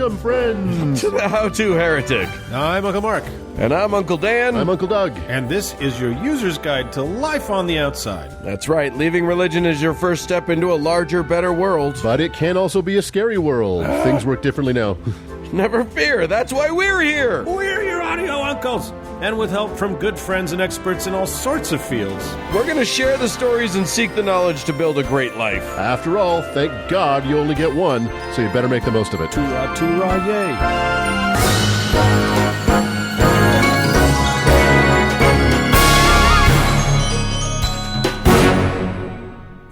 Welcome, friends, to the How-To Heretic. I'm Uncle Mark. And I'm Uncle Dan. I'm Uncle Doug. And this is your user's guide to life on the outside. That's right. Leaving religion is your first step into a larger, better world. But it can also be a scary world. Things work differently now. Never fear. That's why we're here. We're your audio uncles. And with help from good friends and experts in all sorts of fields. We're going to share the stories and seek the knowledge to build a great life. After all, thank God you only get one, so you better make the most of it. Toorah,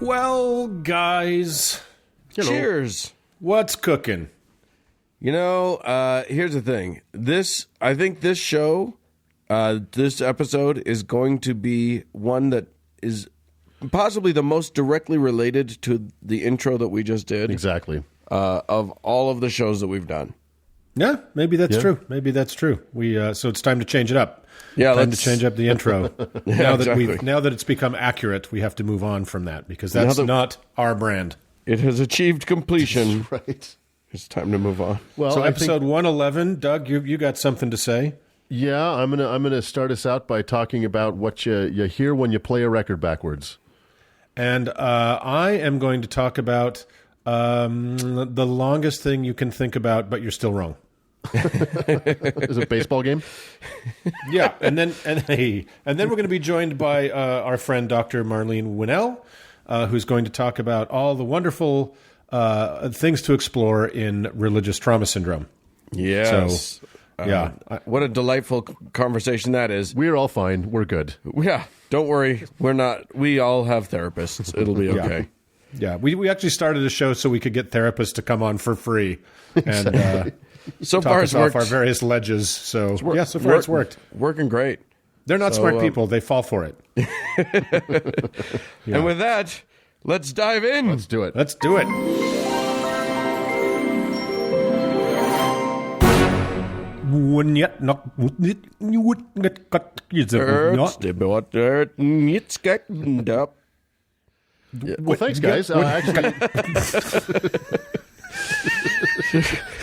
yay. Well, guys. Cheers. What's cooking? You know, here's the thing. I think this show, this episode is going to be one that is possibly the most directly related to the intro that we just did. Exactly. Of all of the shows that we've done. Yeah, maybe that's true. Maybe that's true. So it's time to change it up. Yeah, time to change up the intro. now that it's become accurate, we have to move on from that because that's not our brand. It has achieved completion. Right. It's time to move on. Well, so episode 111, Doug, you got something to say? Yeah, I'm gonna start us out by talking about what you hear when you play a record backwards. And I am going to talk about the longest thing you can think about, but you're still wrong. Is it a baseball game? Yeah, and then we're going to be joined by our friend Dr. Marlene Winell, who's going to talk about all the wonderful things to explore in religious trauma syndrome. Yes. So, what a delightful conversation that is. We're all fine. We're good. Yeah, don't worry. We're not. We all have therapists. It'll be okay. Yeah, we actually started a show so we could get therapists to come on for free and so talk far us it's worked. off our various ledges. So so far it's worked. Working great. They're not smart people. They fall for it. And with that, let's dive in. Let's do it. Let's do it. It's getting up. Well, thanks, guys. Actually,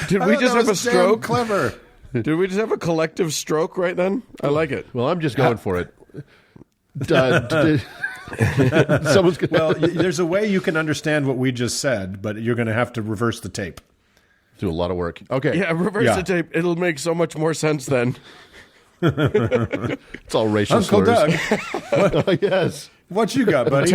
Did we just have a stroke? Clever. Did we just have a collective stroke right then? I like it. well, I'm just going for it. Someone's gonna... Well, there's a way you can understand what we just said, but you're going to have to reverse the tape. Do a lot of work. Okay. Yeah, reverse the tape. It'll make so much more sense then. It's all racial Uncle slurs. Doug, Yes. what you got, buddy?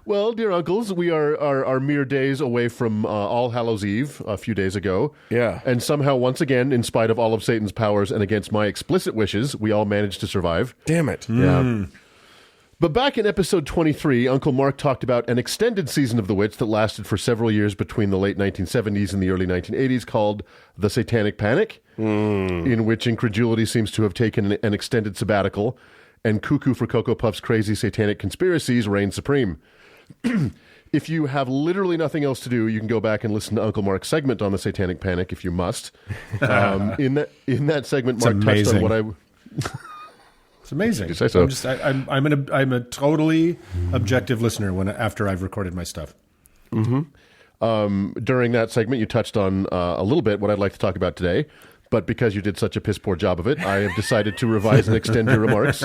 Well, dear uncles, we are mere days away from All Hallows Eve a few days ago. Yeah. And somehow, once again, in spite of all of Satan's powers and against my explicit wishes, we all managed to survive. Damn it. Yeah. But back in episode 23, Uncle Mark talked about an extended season of The Witch that lasted for several years between the late 1970s and the early 1980s called The Satanic Panic, in which incredulity seems to have taken an extended sabbatical, and Cuckoo for Cocoa Puff's crazy satanic conspiracies reigned supreme. If you have literally nothing else to do, you can go back and listen to Uncle Mark's segment on the Satanic Panic if you must. In that segment, Mark touched on what I... It's amazing. You say so. I'm a totally objective listener after I've recorded my stuff. Mm-hmm. During that segment, you touched on a little bit what I'd like to talk about today, but because you did such a piss poor job of it, I have decided to revise and extend your remarks.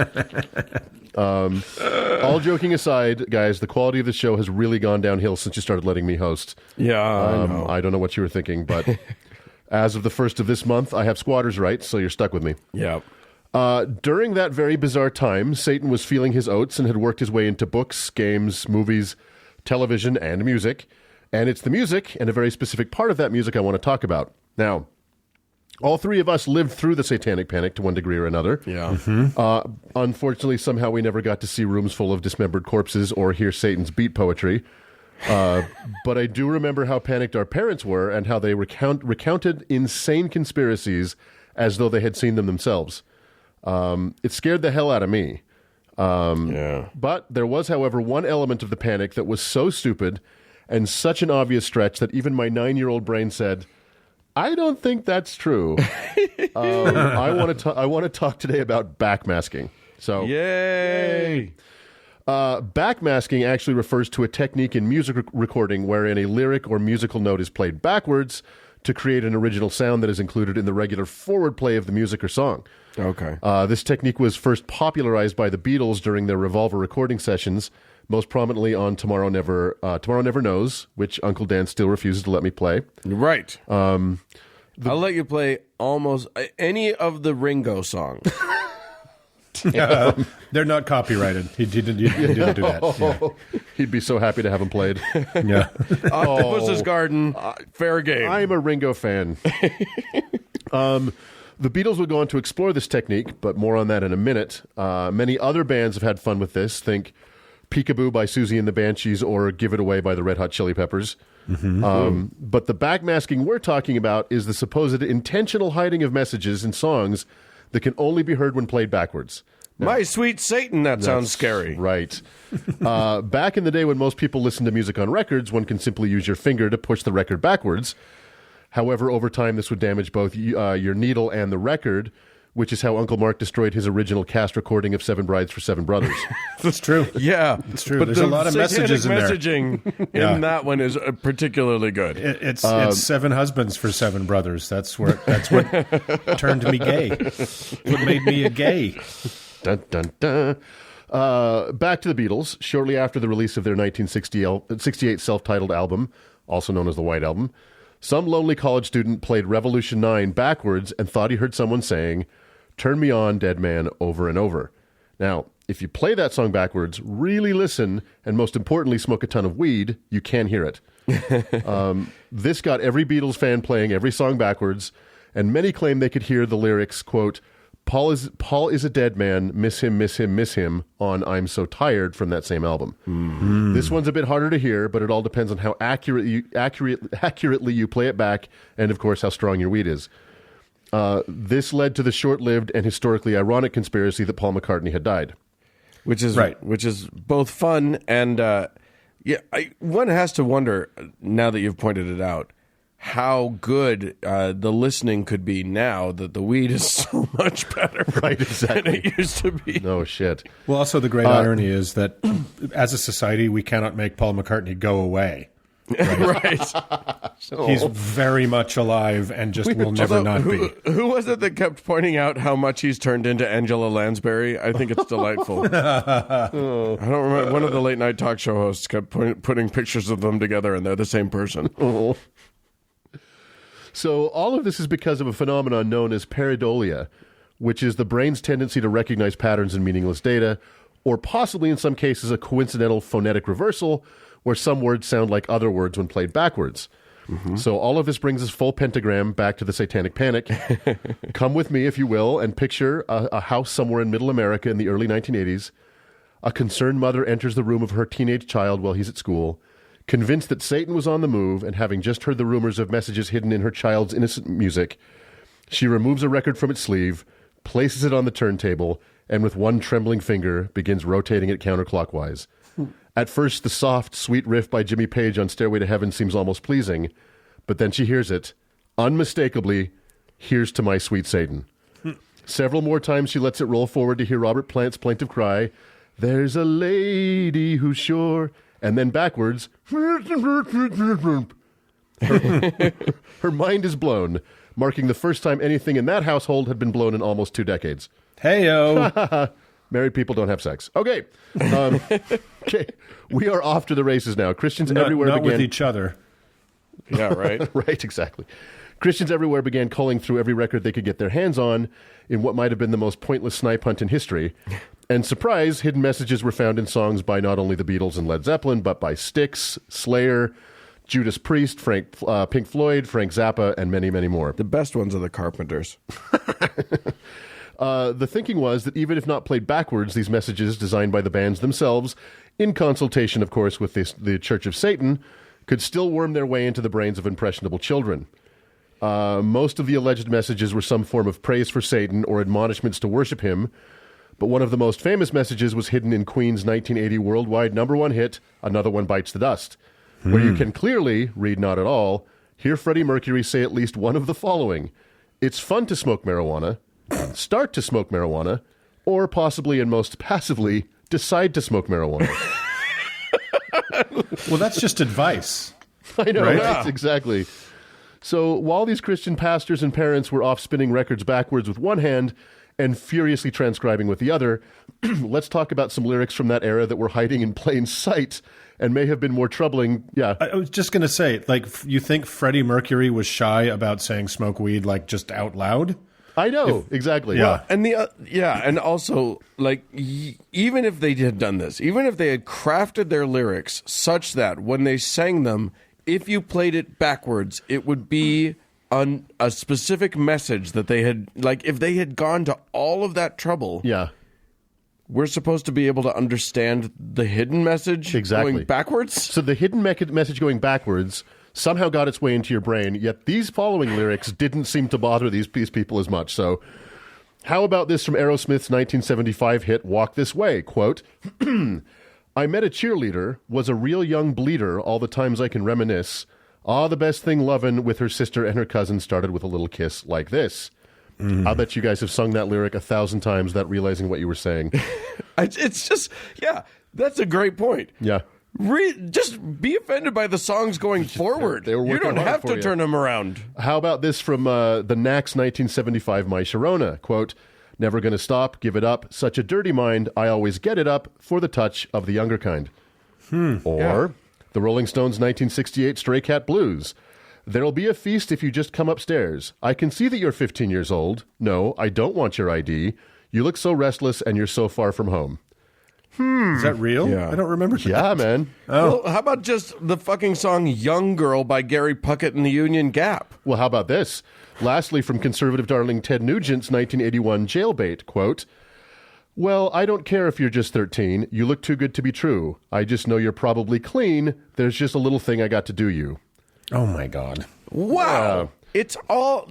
All joking aside, guys, the quality of the show has really gone downhill since you started letting me host. Yeah, I know. I don't know what you were thinking, but as of the first of this month, I have squatters' rights, so you're stuck with me. Yeah. During that very bizarre time, Satan was feeling his oats and had worked his way into books, games, movies, television, and music. And it's the music, and a very specific part of that music I want to talk about. Now, all three of us lived through the Satanic Panic to one degree or another. Yeah. Unfortunately, somehow we never got to see rooms full of dismembered corpses or hear Satan's beat poetry. But I do remember how panicked our parents were and how they recounted insane conspiracies as though they had seen them themselves. It scared the hell out of me. But there was, however, one element of the panic that was so stupid and such an obvious stretch that even my 9-year-old brain said, I don't think that's true. I want to talk today about backmasking. So, yay! Backmasking actually refers to a technique in music recording wherein a lyric or musical note is played backwards to create an original sound that is included in the regular forward play of the music or song. Okay. This technique was first popularized by the Beatles during their Revolver recording sessions, most prominently on Tomorrow Never Knows, which Uncle Dan still refuses to let me play. Right. I'll let you play almost any of the Ringo songs. They're not copyrighted. He didn't do that. Yeah. He'd be so happy to have him played. Yeah. Octopus's Garden, fair game. I'm a Ringo fan. The Beatles would go on to explore this technique, but more on that in a minute. Many other bands have had fun with this. Think Peekaboo by Susie and the Banshees or Give It Away by the Red Hot Chili Peppers. But the backmasking we're talking about is the supposed intentional hiding of messages in songs that can only be heard when played backwards. My sweet Satan, that sounds scary. Right. Back in the day when most people listened to music on records, one can simply use your finger to push the record backwards. However, over time, this would damage both your needle and the record, which is how Uncle Mark destroyed his original cast recording of Seven Brides for Seven Brothers. That's true. Yeah. It's true. But There's a lot of messages in there. messaging in that one is particularly good. It's Seven Husbands for Seven Brothers. That's what turned me gay. What made me a gay. Dun, dun, dun. Back to the Beatles. Shortly after the release of their 1968 self-titled album, also known as the White Album, some lonely college student played Revolution 9 backwards and thought he heard someone saying, "Turn me on, dead man," over and over. Now, if you play that song backwards, really listen, and most importantly, smoke a ton of weed, you can hear it. This got every Beatles fan playing every song backwards, and many claim they could hear the lyrics, quote, Paul is a dead man, miss him, miss him, miss him, on I'm So Tired from that same album. Mm-hmm. This one's a bit harder to hear, but it all depends on how accurately you play it back, and of course how strong your weed is. This led to the short-lived and historically ironic conspiracy that Paul McCartney had died. Which is right. Which is both fun and one has to wonder, now that you've pointed it out, how good the listening could be now that the weed is so much better right, exactly. than it used to be. No shit. Well, also the great irony is that as a society, we cannot make Paul McCartney go away. Right. He's very much alive and just will never not be. Who was it that kept pointing out how much he's turned into Angela Lansbury? I think it's delightful. I don't remember. One of the late night talk show hosts kept putting pictures of them together, and they're the same person. Oh. So all of this is because of a phenomenon known as pareidolia, which is the brain's tendency to recognize patterns in meaningless data, or possibly in some cases a coincidental phonetic reversal, where some words sound like other words when played backwards. Mm-hmm. So all of this brings us full pentagram back to the Satanic Panic. Come with me, if you will, and picture a house somewhere in middle America in the early 1980s. A concerned mother enters the room of her teenage child while he's at school. Convinced that Satan was on the move and having just heard the rumors of messages hidden in her child's innocent music, she removes a record from its sleeve, places it on the turntable, and with one trembling finger begins rotating it counterclockwise. At first, the soft, sweet riff by Jimmy Page on Stairway to Heaven seems almost pleasing, but then she hears it, unmistakably, "Here's to my sweet Satan." Several more times she lets it roll forward to hear Robert Plant's plaintive cry, "There's a lady who's sure," and then backwards, her mind is blown, marking the first time anything in that household had been blown in almost 2 decades. Hey-o. Married people don't have sex. Okay. Okay. We are off to the races now. Christians everywhere not began... with each other. Yeah, right? Right, exactly. Christians everywhere began culling through every record they could get their hands on in what might have been the most pointless snipe hunt in history. And surprise, hidden messages were found in songs by not only the Beatles and Led Zeppelin, but by Styx, Slayer, Judas Priest, Pink Floyd, Frank Zappa, and many, many more. The best ones are the Carpenters. The thinking was that even if not played backwards, these messages designed by the bands themselves, in consultation, of course, with the Church of Satan, could still worm their way into the brains of impressionable children. Most of the alleged messages were some form of praise for Satan or admonishments to worship him, but one of the most famous messages was hidden in Queen's 1980 worldwide #1 hit, Another One Bites the Dust, where you can clearly, read not at all, hear Freddie Mercury say at least one of the following: "It's fun to smoke marijuana, start to smoke marijuana, or possibly and most passively, decide to smoke marijuana." Well, that's just advice. I know, Right? right? Exactly. So while these Christian pastors and parents were off spinning records backwards with one hand and furiously transcribing with the other, let's talk about some lyrics from that era that were hiding in plain sight and may have been more troubling. Yeah. I was just going to say, like, you think Freddie Mercury was shy about saying smoke weed, like, just out loud? I know, exactly. Yeah. And and also, like, even if they had done this, even if they had crafted their lyrics such that when they sang them, if you played it backwards, it would be a specific message that they had, like, if they had gone to all of that trouble. Yeah. We're supposed to be able to understand the hidden message going backwards? So the hidden message going backwards somehow got its way into your brain, yet these following lyrics didn't seem to bother these people as much. So how about this from Aerosmith's 1975 hit, Walk This Way? Quote, I met a cheerleader, was a real young bleeder all the times I can reminisce. Ah, the best thing lovin' with her sister and her cousin started with a little kiss like this. I bet you guys have sung that lyric 1,000 times without realizing what you were saying. It's just, yeah, that's a great point. Yeah. Just be offended by the songs going forward. They were you working don't hard have for to you. turn them around. How about this from the Knack's 1975 My Sharona? Quote, never gonna stop, give it up, such a dirty mind, I always get it up for the touch of the younger kind. Or the Rolling Stones 1968 Stray Cat Blues. There'll be a feast if you just come upstairs. I can see that you're 15 years old. No, I don't want your ID. You look so restless and you're so far from home. Is that real? Yeah. I don't remember that. Yeah, man. Well, how about just the fucking song Young Girl by Gary Puckett and the Union Gap? Well, how about this? Lastly, from conservative darling Ted Nugent's 1981 Jailbait, quote, well, I don't care if you're just 13. You look too good to be true. I just know you're probably clean. There's just a little thing I got to do you. Oh, my God. Wow. It's all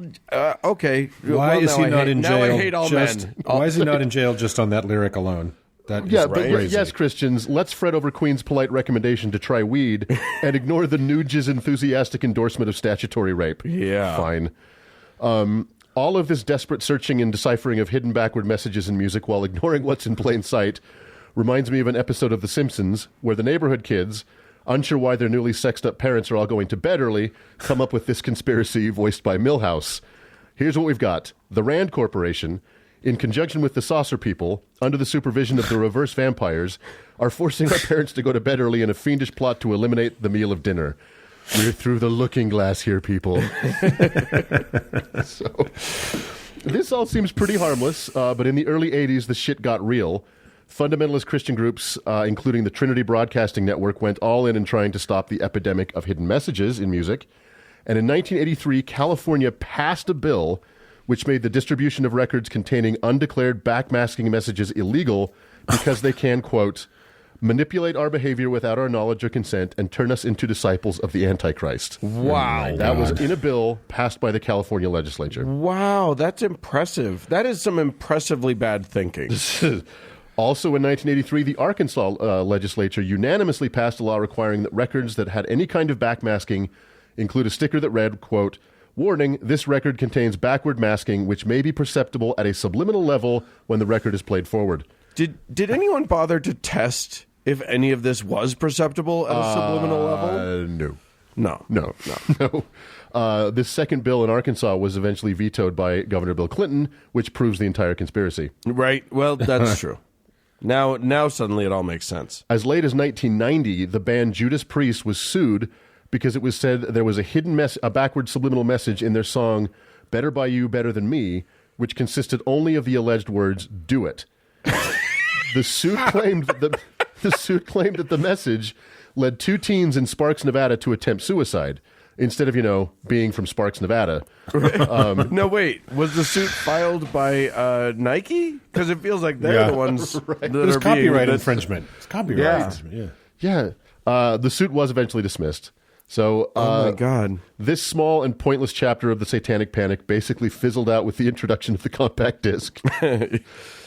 okay. Why is he not in jail? Now I hate all men. Why is he not in jail just on that lyric alone? That is Yeah, but crazy. yes, Christians, let's fret over Queen's polite recommendation to try weed and ignore the Nuge's enthusiastic endorsement of statutory rape. Yeah. Fine. All of this desperate searching and deciphering of hidden backward messages in music while ignoring what's in plain sight reminds me of an episode of The Simpsons where the neighborhood kids, unsure why their newly sexed up parents are all going to bed early, come up with this conspiracy voiced by Milhouse. Here's what we've got. The Rand Corporation, in conjunction with the Saucer People, under the supervision of the reverse vampires, are forcing our parents to go to bed early in a fiendish plot to eliminate the meal of dinner. We're through the looking glass here, people. So, this all seems pretty harmless, but in the early 80s, the shit got real. Fundamentalist Christian groups, including the Trinity Broadcasting Network, went all in trying to stop the epidemic of hidden messages in music. And in 1983, California passed a bill which made the distribution of records containing undeclared backmasking messages illegal because they can, quote, manipulate our behavior without our knowledge or consent and turn us into disciples of the Antichrist. Wow. That was in a bill passed by the California legislature. Wow, that's impressive. That is some impressively bad thinking. Also in 1983, the Arkansas legislature unanimously passed a law requiring that records that had any kind of backmasking include a sticker that read, quote, warning, this record contains backward masking which may be perceptible at a subliminal level when the record is played forward. Did anyone bother to test if any of this was perceptible at a subliminal level? No. This second bill in Arkansas was eventually vetoed by Governor Bill Clinton, which proves the entire conspiracy. Right. Well, that's true. Now suddenly it all makes sense. As late as 1990, the band Judas Priest was sued because it was said there was a backward subliminal message in their song Better By You, Better Than Me, which consisted only of the alleged words, do it. The suit claimed that the message led two teens in Sparks, Nevada to attempt suicide instead of, being from Sparks, Nevada. No, wait. Was the suit filed by Nike? Because it feels like they're the ones that It was are copyright being... infringement. It's copyright infringement. Yeah. Yeah. The suit was eventually dismissed. So, oh my God. This small and pointless chapter of the Satanic Panic basically fizzled out with the introduction of the compact disc.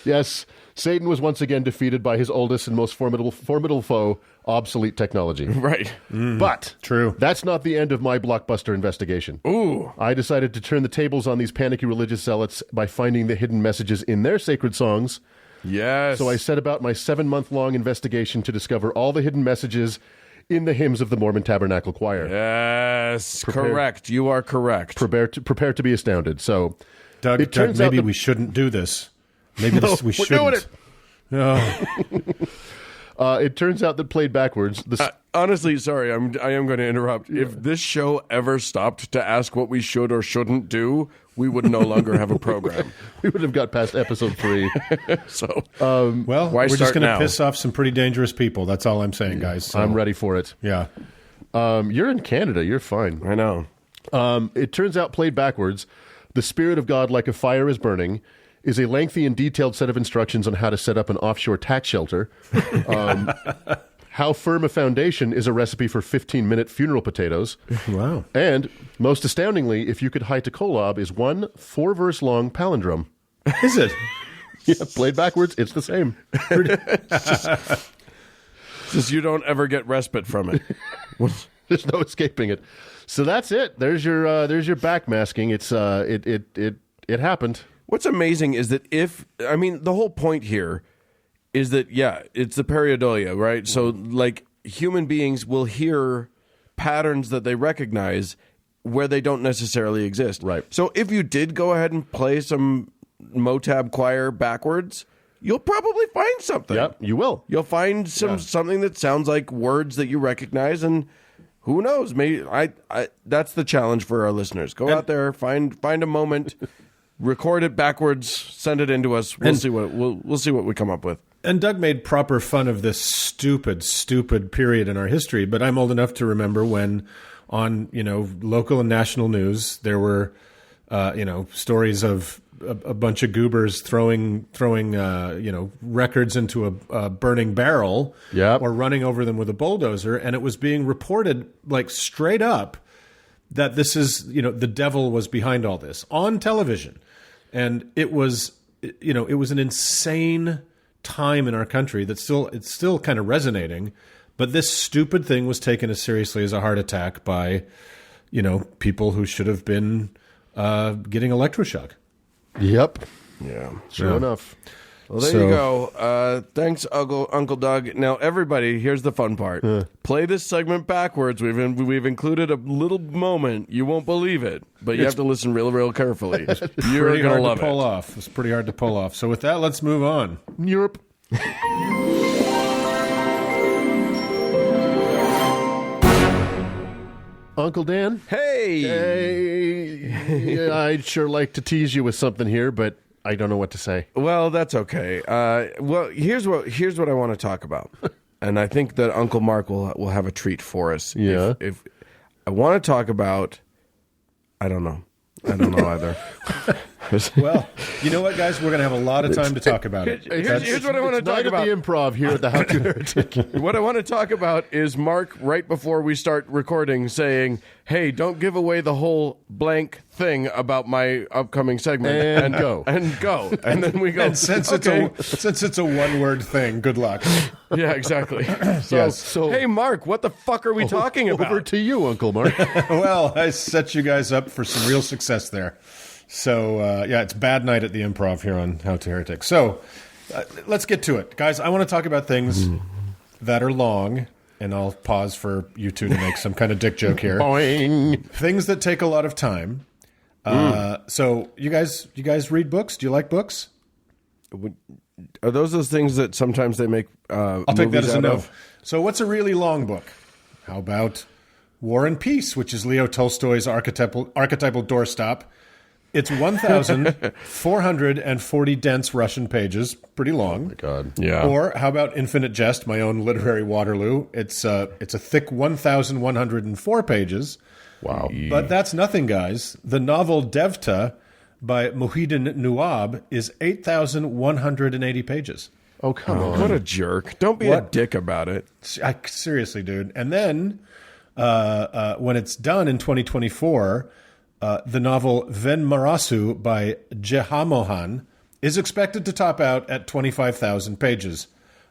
Yes, Satan was once again defeated by his oldest and most formidable foe, obsolete technology. Right. But True. That's not the end of my blockbuster investigation. Ooh. I decided to turn the tables on these panicky religious zealots by finding the hidden messages in their sacred songs. Yes. So I set about my 7-month-long investigation to discover all the hidden messages in the hymns of the Mormon Tabernacle Choir. Yes, correct. You are correct. Prepare to be astounded. So, Doug, maybe we shouldn't do this. Maybe we shouldn't. We're doing it. No. It turns out that played backwards. Honestly, sorry, I am going to interrupt. Yeah. If this show ever stopped to ask what we should or shouldn't do, we would no longer have a program. We would have got past episode 3. So, well, we're just going to piss off some pretty dangerous people. That's all I'm saying, guys. So, I'm ready for it. Yeah. You're in Canada. You're fine. I know. It turns out, played backwards, the Spirit of God like a fire is burning is a lengthy and detailed set of instructions on how to set up an offshore tax shelter. How firm a foundation is a recipe for 15-minute funeral potatoes. Wow. And, most astoundingly, if you could hite a kolob is one 4-verse-long palindrome. Is it? Yeah, played backwards, it's the same. Just you don't ever get respite from it. There's no escaping it. So that's it. There's your backmasking. It's it happened. What's amazing is that the whole point here is that, it's the pareidolia, right? So, like, human beings will hear patterns that they recognize where they don't necessarily exist. Right. So if you did go ahead and play some Motab choir backwards, you'll probably find something. Yep, you will. You'll find something that sounds like words that you recognize, and who knows? Maybe that's the challenge for our listeners. Go out there, find a moment, record it backwards, send it into us. We'll see what we come up with. And Doug made proper fun of this stupid period in our history, but I'm old enough to remember when on, local and national news, there were, stories of a bunch of goobers throwing records into a burning barrel or running over them with a bulldozer. And it was being reported like straight up that this is, the devil was behind all this on television. And it was an insane time in our country it's still kind of resonating, but this stupid thing was taken as seriously as a heart attack by people who should have been getting electroshock. Yep. Yeah. Sure enough. Well, there you go. Thanks, Uncle Doug. Now, everybody, here's the fun part. Play this segment backwards. We've included a little moment. You won't believe it, but you have to listen real, real carefully. You're going to love it. It's pretty hard to pull off. So with that, let's move on. Europe. Uncle Dan? Hey! I'd sure like to tease you with something here, but I don't know what to say. Well, that's okay. Here's what I want to talk about, and I think that Uncle Mark will have a treat for us. Yeah. If I want to talk about, I don't know either. Well, you know what, guys? We're going to have a lot of time to talk about it. Here's what I want to talk about. The improv here at the How to Heretic. What I want to talk about is Mark, right before we start recording, saying, hey, don't give away the whole blank thing about my upcoming segment. And go. And go. And then we go. And since it's a one-word thing, good luck. Yeah, exactly. So, hey, Mark, what the fuck are we talking about? Over to you, Uncle Mark. Well, I set you guys up for some real success there. So, it's bad night at the improv here on How to Heretic. So, let's get to it. Guys, I want to talk about things that are long, and I'll pause for you two to make some kind of dick joke here. Boing. Things that take a lot of time. So, you guys read books? Do you like books? Are those things that sometimes they make I'll take that as a no. of? So, what's a really long book? How about War and Peace, which is Leo Tolstoy's archetypal doorstop? It's 1,440 dense Russian pages, pretty long. Oh my God. Yeah. Or how about Infinite Jest, my own literary Waterloo? It's a thick 1,104 pages. Wow. But that's nothing, guys. The novel Devta by Muhyiddin Nuab is 8,180 pages. Oh, come on. What a jerk. Don't be a dick about it. Seriously, dude. And then when it's done in 2024... the novel Ven Marasu by Jehamohan is expected to top out at 25,000 pages.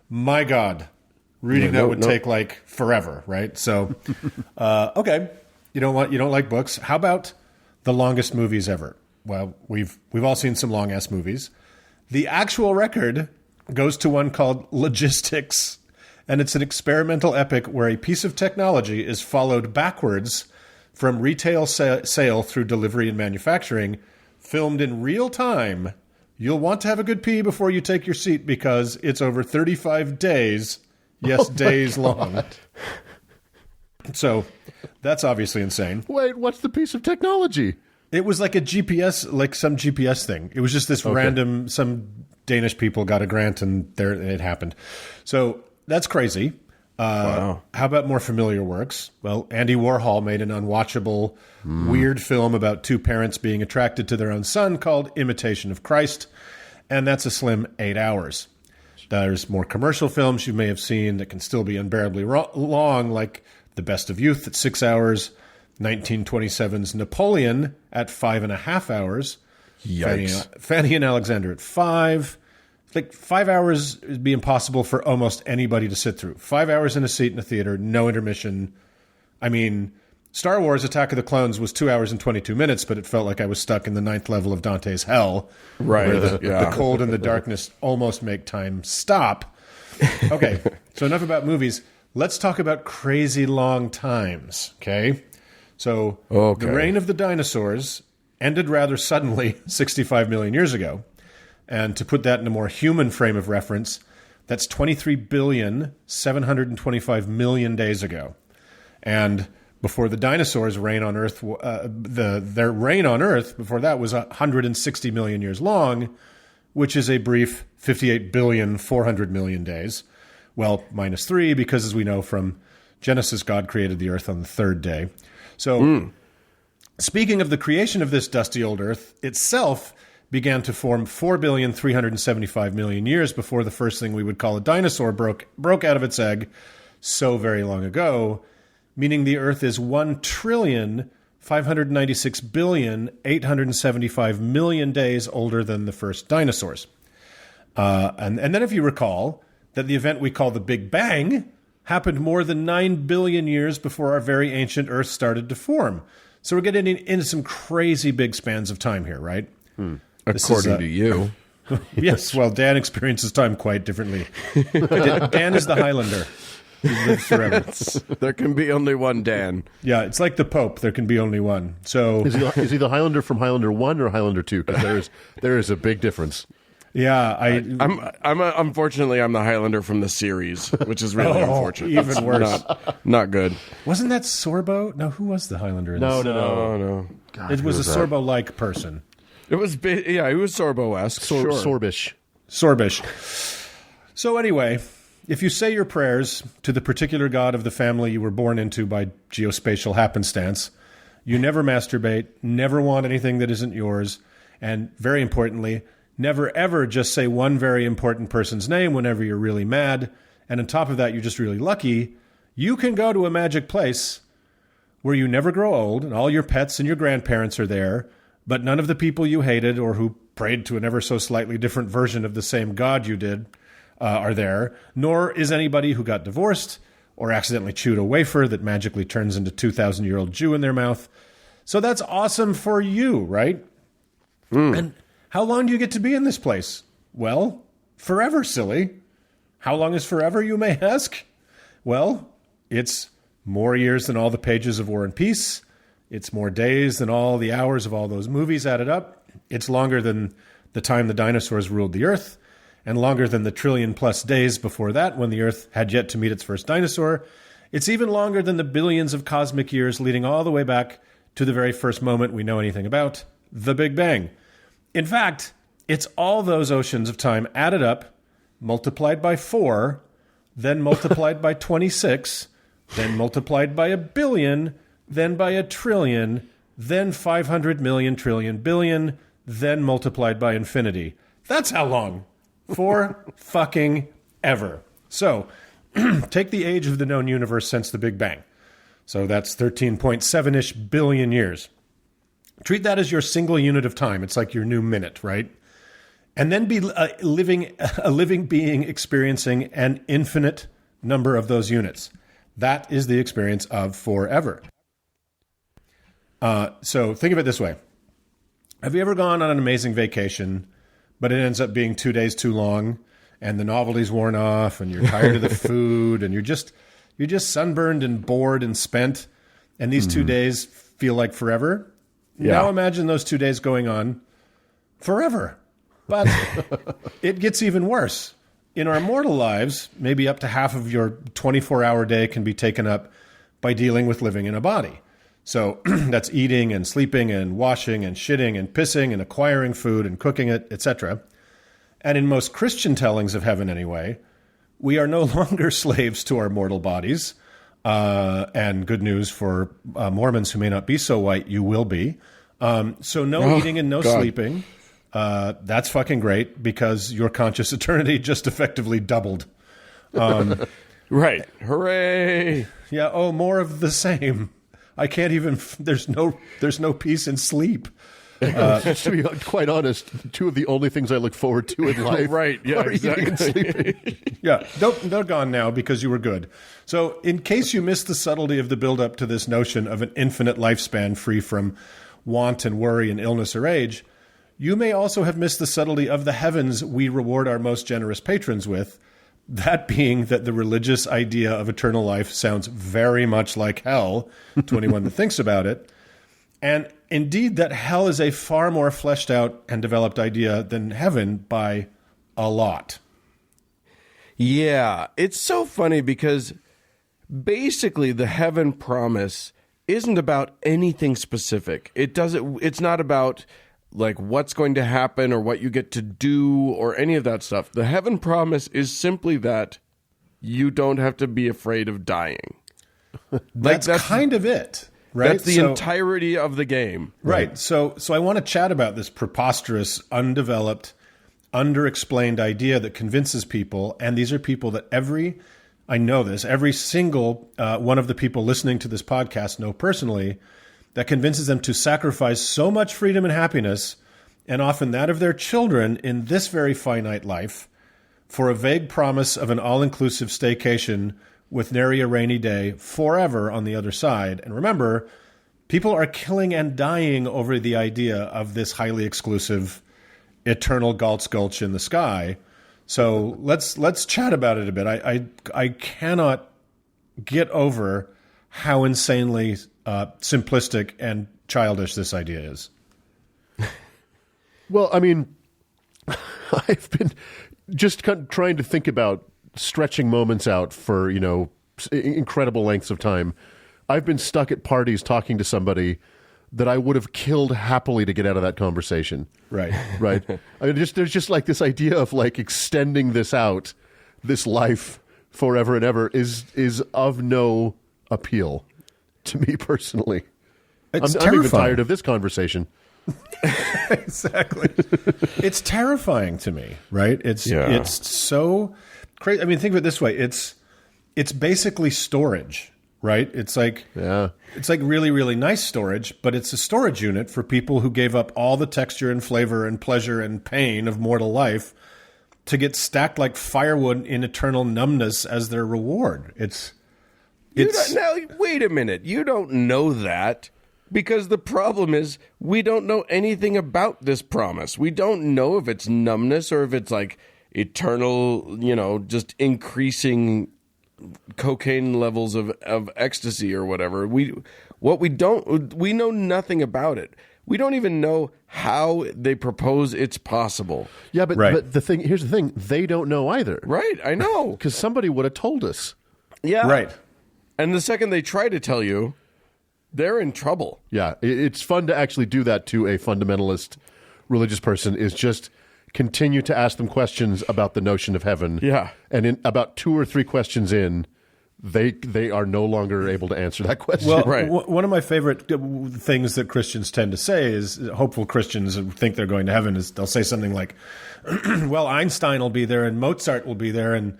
My God, reading that would take like forever, right? So, okay, you don't like books. How about the longest movies ever? Well, we've all seen some long ass movies. The actual record goes to one called Logistics, and it's an experimental epic where a piece of technology is followed backwards from retail sale through delivery and manufacturing, filmed in real time. You'll want to have a good pee before you take your seat because it's over 35 days. Yes, days long. So that's obviously insane. Wait, what's the piece of technology? It was like a GPS, like some GPS thing. It was just this random, some Danish people got a grant and there it happened. So that's crazy. Wow. How about more familiar works? Well, Andy Warhol made an unwatchable, weird film about two parents being attracted to their own son called Imitation of Christ. And that's a slim 8 hours. There's more commercial films you may have seen that can still be unbearably long, like The Best of Youth at 6 hours, 1927's Napoleon at 5.5 hours, Yikes. Fanny and Alexander at 5. Like 5 hours would be impossible for almost anybody to sit through. 5 hours in a seat in a theater, no intermission. I mean, Star Wars Attack of the Clones was 2 hours and 22 minutes, but it felt like I was stuck in the 9th level of Dante's Hell. Right. Where the cold and the darkness almost make time stop. Okay, so enough about movies. Let's talk about crazy long times, okay? So the reign of the dinosaurs ended rather suddenly 65 million years ago. And to put that in a more human frame of reference, that's 23,725,000,000 days ago. And before the dinosaurs' reign on Earth, their reign on Earth before that was 160 million years long, which is a brief 58,400,000,000 days. Well, minus 3, because as we know from Genesis, God created the Earth on the third day. So speaking of the creation of this dusty old Earth itself, began to form 4,375,000,000 years before the first thing we would call a dinosaur broke out of its egg so very long ago, meaning the Earth is 1,596,875,000,000 days older than the first dinosaurs. And then if you recall that the event we call the Big Bang happened more than 9 billion years before our very ancient Earth started to form. So we're getting into some crazy big spans of time here, right? According to you. Yes, well, Dan experiences time quite differently. Dan is the Highlander. He lives forever. There can be only one Dan. Yeah, it's like the Pope. There can be only one. So Is he the Highlander from Highlander 1 or Highlander 2? Because there is a big difference. yeah, Unfortunately, I'm the Highlander from the series, which is really unfortunate. Even That's worse. Not good. Wasn't that Sorbo? No, who was the Highlander in No. this? No. God, It who was a that? Sorbo-like person. It was, it was Sorbo-esque. Sure. Sorbish. Sorbish. So anyway, if you say your prayers to the particular god of the family you were born into by geospatial happenstance, you never masturbate, never want anything that isn't yours, and very importantly, never ever just say one very important person's name whenever you're really mad, and on top of that, you're just really lucky, you can go to a magic place where you never grow old, and all your pets and your grandparents are there, but none of the people you hated or who prayed to an ever so slightly different version of the same God you did are there, nor is anybody who got divorced or accidentally chewed a wafer that magically turns into 2,000-year-old Jew in their mouth. So that's awesome for you, right? And how long do you get to be in this place? Well, forever, silly. How long is forever, you may ask? Well, it's more years than all the pages of War and Peace. It's more days than all the hours of all those movies added up. It's longer than the time the dinosaurs ruled the Earth, and longer than the trillion-plus days before that when the Earth had yet to meet its first dinosaur. It's even longer than the billions of cosmic years leading all the way back to the very first moment we know anything about, the Big Bang. In fact, it's all those oceans of time added up, multiplied by 4, then multiplied by 26, then multiplied by 1,000,000,000, then by 1,000,000,000,000, then 500 million trillion billion, then multiplied by infinity. That's how long. For fucking ever. So, take the age of the known universe since the Big Bang. So that's 13.7-ish billion years. Treat that as your single unit of time. It's like your new minute, right? And then be a living being experiencing an infinite number of those units. That is the experience of forever. So think of it this way. Have you ever gone on an amazing vacation, but it ends up being 2 days too long, and the novelty's worn off, and you're tired of the food, and you're just sunburned and bored and spent, and these 2 days feel like forever. Yeah. Now imagine those 2 days going on forever. But it gets even worse. In our mortal lives, maybe up to half of your 24-hour day can be taken up by dealing with living in a body. So that's eating and sleeping and washing and shitting and pissing and acquiring food and cooking it, etc. And in most Christian tellings of heaven anyway, we are no longer slaves to our mortal bodies. And good news for Mormons who may not be so white, you will be. So no eating and no sleeping. That's fucking great because your conscious eternity just effectively doubled. Right. Hooray. Yeah. Oh, more of the same. I can't even. There's no peace in sleep. To be quite honest, two of the only things I look forward to in life Right, yeah, are eating and sleeping. Yeah, they're gone now because you were good. So in case you missed the subtlety of the build-up to this notion of an infinite lifespan free from want and worry and illness or age, you may also have missed the subtlety of the heavens we reward our most generous patrons with, that being that the religious idea of eternal life sounds very much like hell to anyone that thinks about it. And indeed, that hell is a far more fleshed out and developed idea than heaven by a lot. Yeah, it's so funny because basically the heaven promise isn't about anything specific. It's not about like what's going to happen or what you get to do or any of that stuff. The heaven promise is simply that you don't have to be afraid of dying. That's kind of it. Right? That's the entirety of the game. Right. So I want to chat about this preposterous, undeveloped, underexplained idea that convinces people, and these are people that every single one of the people listening to this podcast know personally, that convinces them to sacrifice so much freedom and happiness, and often that of their children in this very finite life, for a vague promise of an all-inclusive staycation with nary a rainy day forever on the other side. And remember, people are killing and dying over the idea of this highly exclusive, eternal Galt's Gulch in the sky. So let's chat about it a bit. I cannot get over how insanely simplistic and childish this idea is. Well, I mean, I've been just kind of trying to think about stretching moments out for, incredible lengths of time. I've been stuck at parties talking to somebody that I would have killed happily to get out of that conversation. Right. Right. I mean, there's just like this idea of like extending this out, this life forever and ever is of no appeal to me personally. I'm even tired of this conversation. Exactly. It's terrifying to me, right? It's so crazy. I mean, think of it this way. It's basically storage, right? It's like really, really nice storage, but it's a storage unit for people who gave up all the texture and flavor and pleasure and pain of mortal life to get stacked like firewood in eternal numbness as their reward. Now, wait a minute. You don't know that. Because the problem is we don't know anything about this promise. We don't know if it's numbness or if it's like eternal, just increasing cocaine levels of ecstasy or whatever. We know nothing about it. We don't even know how they propose it's possible. Yeah, but here's the thing. They don't know either. Right, I know. Because somebody would have told us. Yeah. Right. And the second they try to tell you, they're in trouble. Yeah, it's fun to actually do that to a fundamentalist religious person, is just continue to ask them questions about the notion of heaven. Yeah. And in about 2 or 3 questions in, they are no longer able to answer that question. Well, right. One of my favorite things that Christians tend to say is, hopeful Christians who think they're going to heaven, is they'll say something like, well, Einstein will be there and Mozart will be there and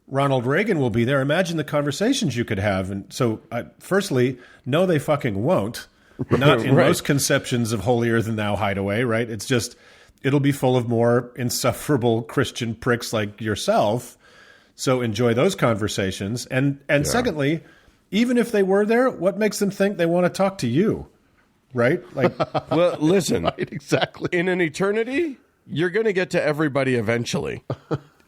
Ronald Reagan will be there. Imagine the conversations you could have. And so, firstly, no, they fucking won't. Not in most conceptions of holier-than-thou hideaway, right? It's just, it'll be full of more insufferable Christian pricks like yourself. So enjoy those conversations. And secondly, even if they were there, what makes them think they want to talk to you, right? Like, well, listen. Right, exactly. In an eternity, you're going to get to everybody eventually.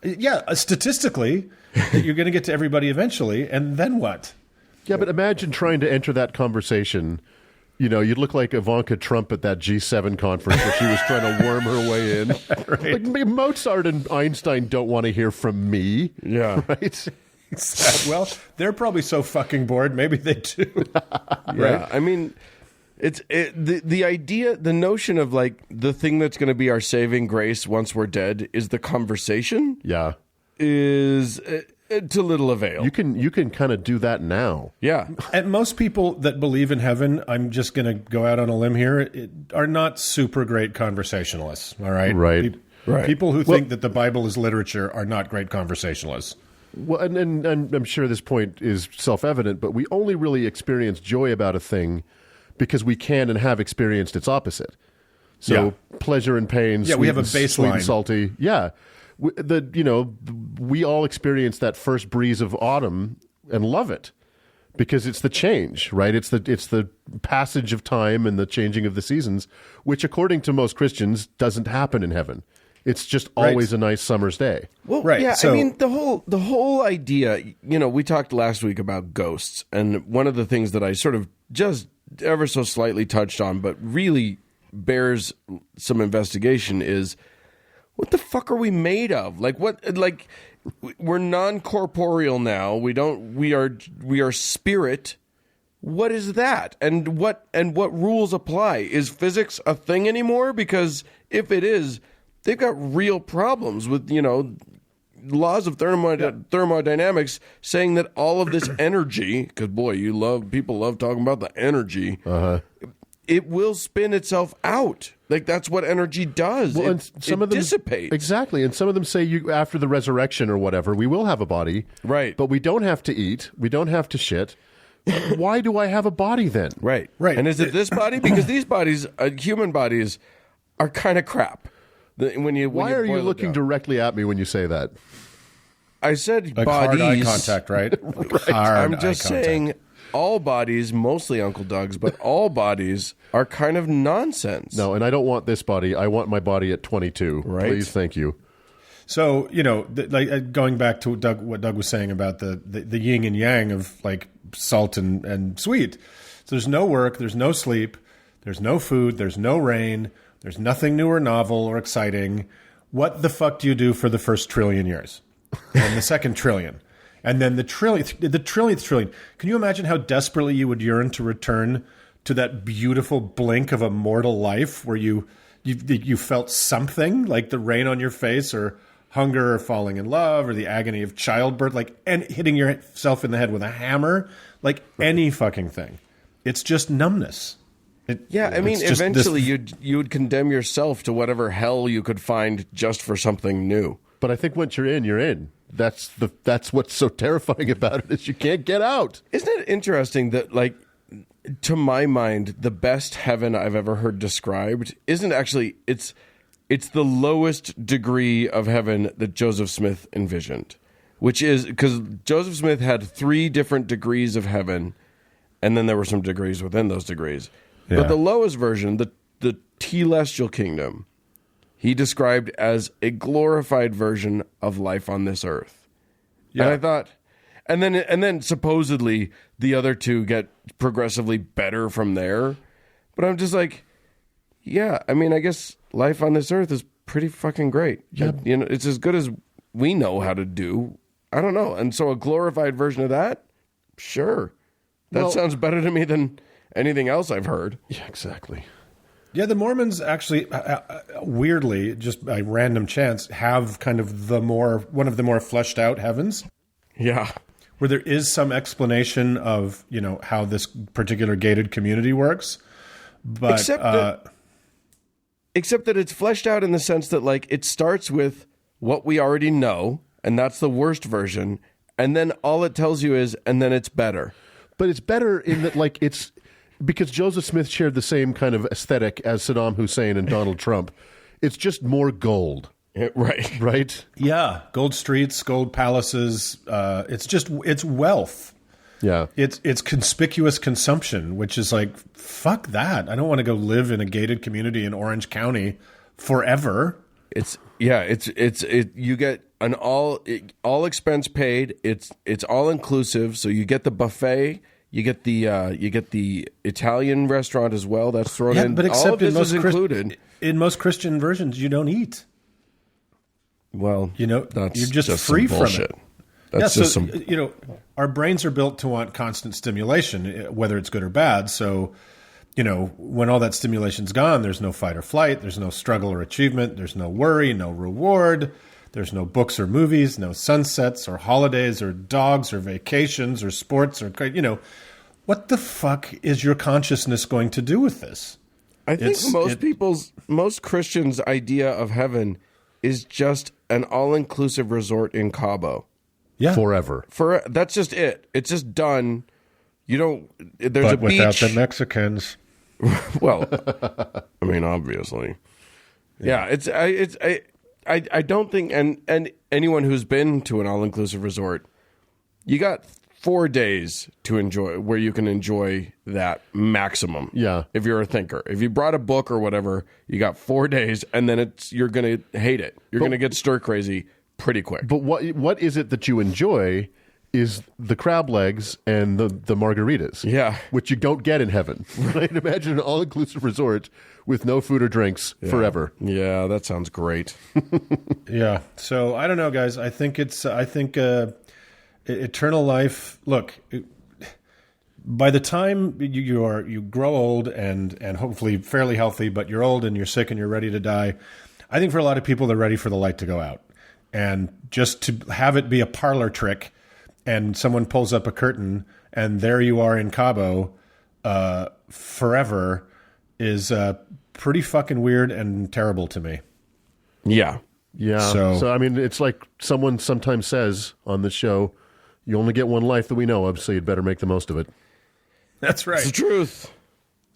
Yeah, statistically, you're going to get to everybody eventually, and then what? Yeah, but imagine trying to enter that conversation. You know, you'd look like Ivanka Trump at that G7 conference where she was trying to worm her way in. Right. Like, Mozart and Einstein don't want to hear from me. Yeah. Right? Well, they're probably so fucking bored. Maybe they do. Yeah, I mean, the idea, the notion of like the thing that's going to be our saving grace once we're dead is the conversation. Yeah. Is to little avail. You can kind of do that now. Yeah, And most people that believe in heaven, I'm just going to go out on a limb here, are not super great conversationalists. All right, Right. Right. People who think that the Bible is literature are not great conversationalists. Well, and I'm sure this point is self-evident, but we only really experience joy about a thing because we can and have experienced its opposite. So pleasure and pain, Yeah, sweet we have a and- sweet baseline. and salty. Yeah. We all experience that first breeze of autumn and love it because it's the change, right? It's the passage of time and the changing of the seasons, which according to most Christians doesn't happen in heaven. It's just always a nice summer's day. well, Right, yeah. so- I mean, the whole idea. You know, we talked last week about ghosts, and one of the things that I sort of just ever so slightly touched on, but really bears some investigation is what the fuck are we made of? Like what? Like we're non-corporeal now. We are spirit. What is that? And what rules apply? Is physics a thing anymore? Because if it is, they've got real problems with, laws of thermodynamics saying that all of this energy, because boy, people love talking about the energy. It will spin itself out. Like that's what energy does. Well, it, and some it of them dissipates. Exactly, and some of them say you after the resurrection or whatever, we will have a body, Right. But we don't have to eat, we don't have to shit. Why do I have a body then? Right. Right. And is it this body? Because these bodies, human bodies, are kind of crap. Why are you looking directly at me when you say that? I said Like bodies. hard eye contact, right? Hard I'm just eye contact. saying all bodies, mostly Uncle Doug's, but all bodies are kind of nonsense. No, and I don't want this body. I want my body at 22. Right. Please, thank you. So, going back to what Doug was saying about the yin and yang of like salt and sweet. So there's no work, there's no sleep, there's no food, there's no rain, there's nothing new or novel or exciting. What the fuck do you do for the first trillion years? And the second trillion? And then the trillionth trillion. Can you imagine how desperately you would yearn to return to that beautiful blink of a mortal life where you felt something like the rain on your face or hunger or falling in love or the agony of childbirth, and hitting yourself in the head with a hammer, like any fucking thing. It's just numbness. I mean, it's just eventually you would condemn yourself to whatever hell you could find just for something new. But I think once you're in, you're in. That's what's so terrifying about it is you can't get out. Isn't it interesting that, like, to my mind, the best heaven I've ever heard described isn't actually it's the lowest degree of heaven that Joseph Smith envisioned, which is because Joseph Smith had 3 different degrees of heaven, and then there were some degrees within those degrees. Yeah. But the lowest version, the telestial kingdom, he described as a glorified version of life on this earth. Yeah. And I thought, and then supposedly the other 2 get progressively better from there. But I'm just like, yeah, I mean, I guess life on this earth is pretty fucking great. Yeah. It's as good as we know how to do. I don't know. And so a glorified version of that, sure. That sounds better to me than anything else I've heard. Yeah, exactly. Yeah, the Mormons actually, weirdly, just by random chance, have kind of one of the more fleshed out heavens, Yeah. where there is some explanation of how this particular gated community works. But Except that it's fleshed out in the sense that, like, it starts with what we already know, and that's the worst version, and then all it tells you is, and then it's better. But it's better in that, like, it's because Joseph Smith shared the same kind of aesthetic as Saddam Hussein and Donald Trump. It's just more gold, Right. right? yeah, gold streets, gold palaces. It's wealth. Yeah. It's conspicuous consumption, which is like, fuck that. I don't want to go live in a gated community in Orange County forever. You get all expense paid. It's all inclusive. So you get the buffet. You get the Italian restaurant as well. That's thrown in. But except all of this in most is included. In most Christian versions, you don't eat. Well, that's you're just free some from bullshit. it. That's just some. Our brains are built to want constant stimulation, whether it's good or bad. So, when all that stimulation's gone, there's no fight or flight, there's no struggle or achievement, there's no worry, no reward, there's no books or movies, no sunsets or holidays or dogs or vacations or sports or what the fuck is your consciousness going to do with this? I think most Christians' idea of heaven is just an all-inclusive resort in Cabo. Yeah. Forever. That's just it. It's just done. You don't. There's But a beach. without the Mexicans. Well, I mean, obviously. Yeah. I don't think, and anyone who's been to an all-inclusive resort, you got 4 days to enjoy, where you can enjoy that maximum. Yeah. If you're a thinker. If you brought a book or whatever, you got 4 days, and then you're going to hate it. You're going to get stir crazy pretty quick. But what is it that you enjoy is the crab legs and the margaritas. Yeah. Which you don't get in heaven. Right? Imagine an all-inclusive resort with no food or drinks forever. Yeah, that sounds great. Yeah. So I don't know, guys. I think eternal life. Look, by the time you grow old and hopefully fairly healthy, but you're old and you're sick and you're ready to die, I think for a lot of people they're ready for the light to go out, and just to have it be a parlor trick, and someone pulls up a curtain and there you are in Cabo forever is pretty fucking weird and terrible to me. Yeah. Yeah. So I mean, it's like someone sometimes says on this show, you only get one life that we know of, so you'd better make the most of it. That's right. It's the truth.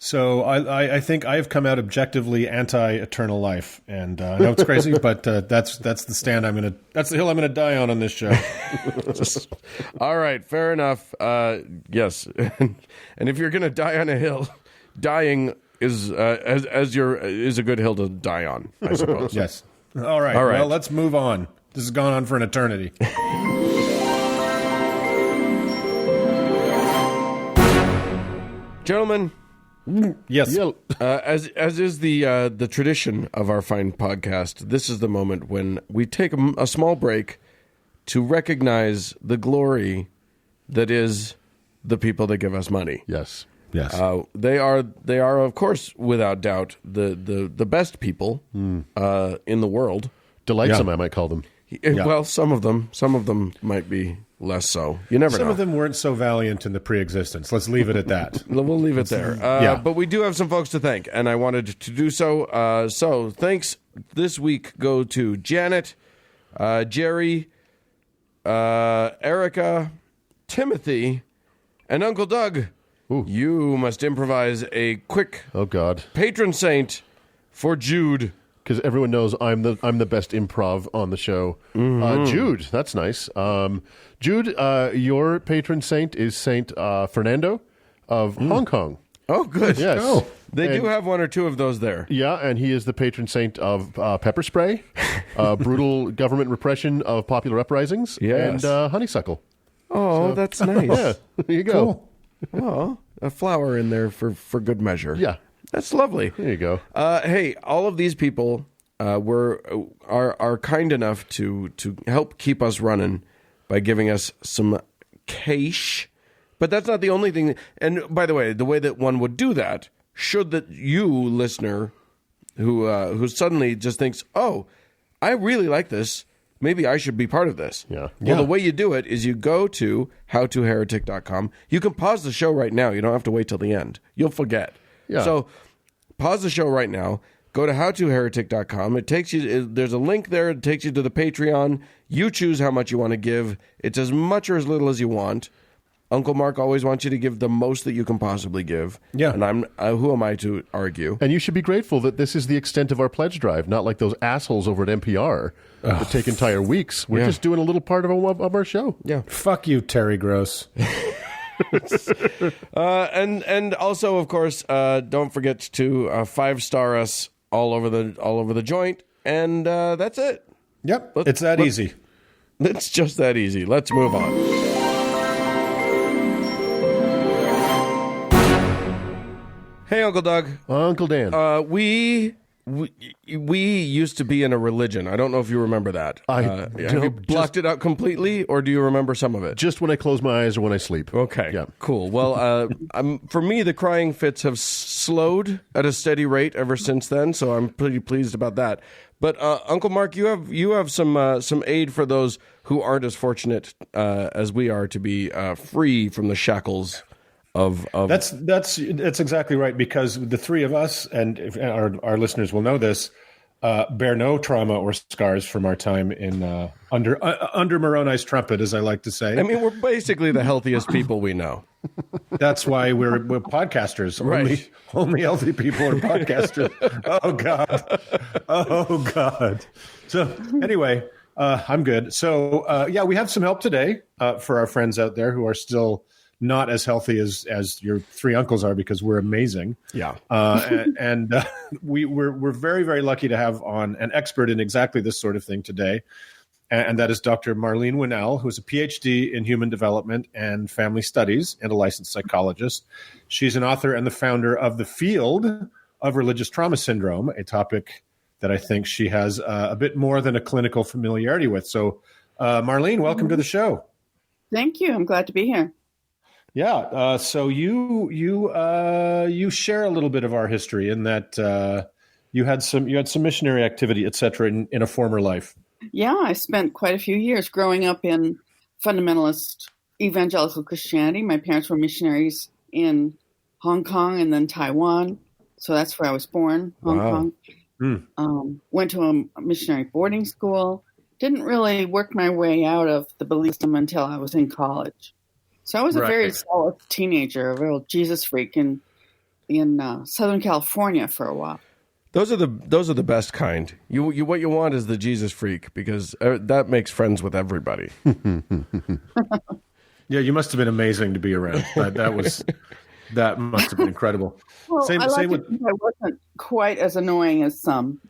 So I think I have come out objectively anti-eternal life, and I know it's crazy, but that's the stand that's the hill I'm gonna die on this show. All right, fair enough. Yes, and if you're gonna die on a hill, dying is is a good hill to die on, I suppose. Yes. All right. Well, let's move on. This has gone on for an eternity. Gentlemen. Yes. As is the tradition of our fine podcast, this is the moment when we take a small break to recognize the glory that is the people that give us money. Yes. Yes. They are of course without doubt the best people in the world. Delightsome, I might call them. Well, some of them might be less so. You never know. Some of them weren't so valiant in the pre-existence. Let's leave it at that. We'll leave it there. But we do have some folks to thank, and I wanted to do so. So thanks this week go to Janet, Jerry, Erica, Timothy, and Uncle Doug. Ooh. You must improvise a quick patron saint for Jude. Because everyone knows I'm the best improv on the show. Jude, that's nice. Jude, your patron saint is Saint Fernando of Hong Kong. Oh, good. Yes. They do have one or two of those there. Yeah, and he is the patron saint of pepper spray, brutal government repression of popular uprisings, and honeysuckle. Oh, that's nice. Yeah, there you go. Cool. Oh, a flower in there for good measure. Yeah. That's lovely. There you go. Hey, all of these people are kind enough to help keep us running by giving us some cash. But that's not the only thing. And by the way that one would do that, should that you, listener, who suddenly just thinks, oh, I really like this, maybe I should be part of this. Yeah. Well, the way you do it is you go to howtoheretic.com. You can pause the show right now. You don't have to wait till the end. You'll forget. Yeah. So pause the show right now. Go to howtoheretic.com. It takes you. There's a link there. It takes you to the Patreon. You choose how much you want to give. It's as much or as little as you want. Uncle Mark always wants you to give the most that you can possibly give. Yeah. And who am I to argue? And you should be grateful that this is the extent of our pledge drive, not like those assholes over at NPR that take entire weeks. We're just doing a little part of our show. Yeah. Fuck you, Terry Gross. And also, of course, don't forget to 5-star us all over the joint, and that's it. Yep, it's that easy. It's just that easy. Let's move on. Hey, Uncle Doug. Uncle Dan. We used to be in a religion. I don't know if you remember that. Have you blocked it out completely, or do you remember some of it? Just when I close my eyes or when I sleep. Okay, Yeah. Cool. Well, for me, the crying fits have slowed at a steady rate ever since then, so I'm pretty pleased about that. But Uncle Mark, you have some aid for those who aren't as fortunate as we are to be free from the shackles of. That's exactly right, because the three of us, and our listeners will know this, bear no trauma or scars from our time in under Moroni's trumpet, as I like to say. I mean, we're basically the healthiest people we know. That's why we're podcasters. Right. Only healthy people are podcasters. Oh God. So anyway, I'm good. So we have some help today for our friends out there who are still not as healthy as your three uncles are, because we're amazing. Yeah. We're very, very lucky to have on an expert in exactly this sort of thing today. And that is Dr. Marlene Winell, who's a PhD in human development and family studies and a licensed psychologist. She's an author and the founder of the field of religious trauma syndrome, a topic that I think she has a bit more than a clinical familiarity with. So, Marlene, welcome to the show. Thank you. I'm glad to be here. Yeah. So you share a little bit of our history in that you had some missionary activity, et cetera, in a former life. Yeah, I spent quite a few years growing up in fundamentalist evangelical Christianity. My parents were missionaries in Hong Kong and then Taiwan. So that's where I was born, Hong Kong. Went to a missionary boarding school. Didn't really work my way out of the belief system until I was in college. So I was a very solid teenager, a real Jesus freak in Southern California for a while. Those are the best kind. You what you want is the Jesus freak, because that makes friends with everybody. Yeah, you must have been amazing to be around. That must have been incredible. Well, I wasn't quite as annoying as some.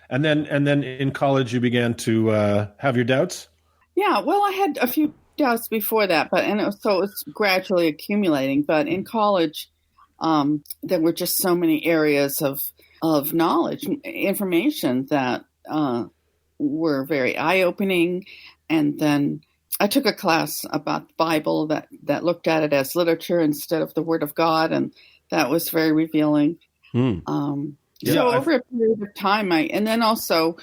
And then in college you began to have your doubts? Yeah, well, I had a few doubts before that, it was gradually accumulating. But in college, there were just so many areas of knowledge, information that were very eye-opening. And then I took a class about the Bible that looked at it as literature instead of the Word of God, and that was very revealing. Over a period of time, and then also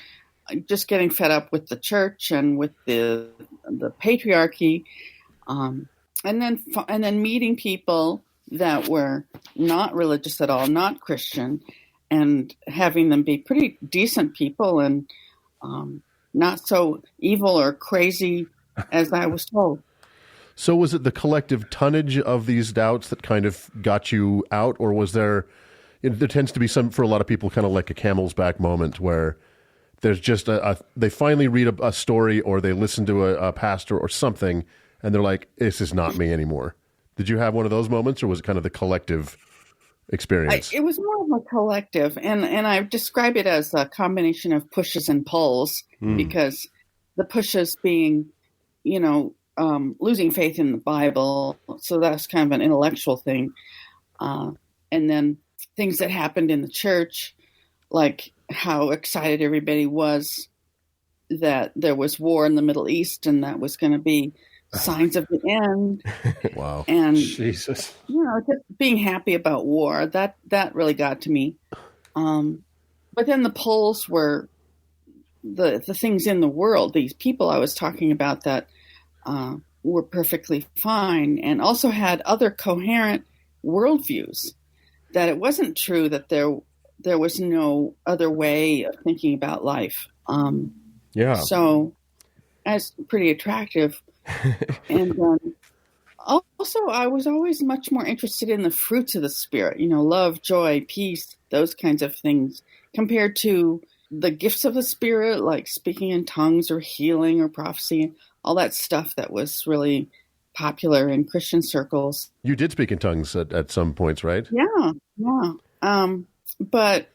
just getting fed up with the church and with the patriarchy, and then meeting people that were not religious at all, not Christian, and having them be pretty decent people and not so evil or crazy as I was told. So was it the collective tonnage of these doubts that kind of got you out, or was there tends to be some, for a lot of people, kind of like a camel's back moment where there's just they finally read a story or they listen to a pastor or something and they're like, this is not me anymore. Did you have one of those moments, or was it kind of the collective experience? It was more of a collective, and I describe it as a combination of pushes and pulls, because the pushes being, losing faith in the Bible, so that's kind of an intellectual thing, and then things that happened in the church, like how excited everybody was that there was war in the Middle East and that was going to be signs of the end. Wow. And Jesus. Just being happy about war, that really got to me. But then the pulls were the things in the world, these people I was talking about that were perfectly fine and also had other coherent worldviews, that it wasn't true that there was no other way of thinking about life. So that's pretty attractive. And also, I was always much more interested in the fruits of the Spirit, love, joy, peace, those kinds of things, compared to the gifts of the Spirit, like speaking in tongues or healing or prophecy, all that stuff that was really popular in Christian circles. You did speak in tongues at some points, right? Yeah. But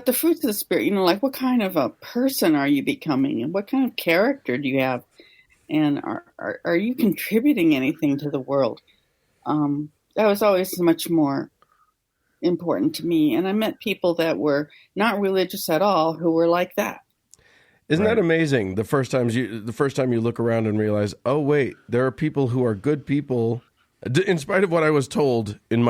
the fruits of the Spirit, like what kind of a person are you becoming and what kind of character do you have? and are you contributing anything to the world? That was always much more important to me. And I met people that were not religious at all who were like that. Isn't that amazing? The first time you look around and realize, oh wait, there are people who are good people. In spite of what I was told in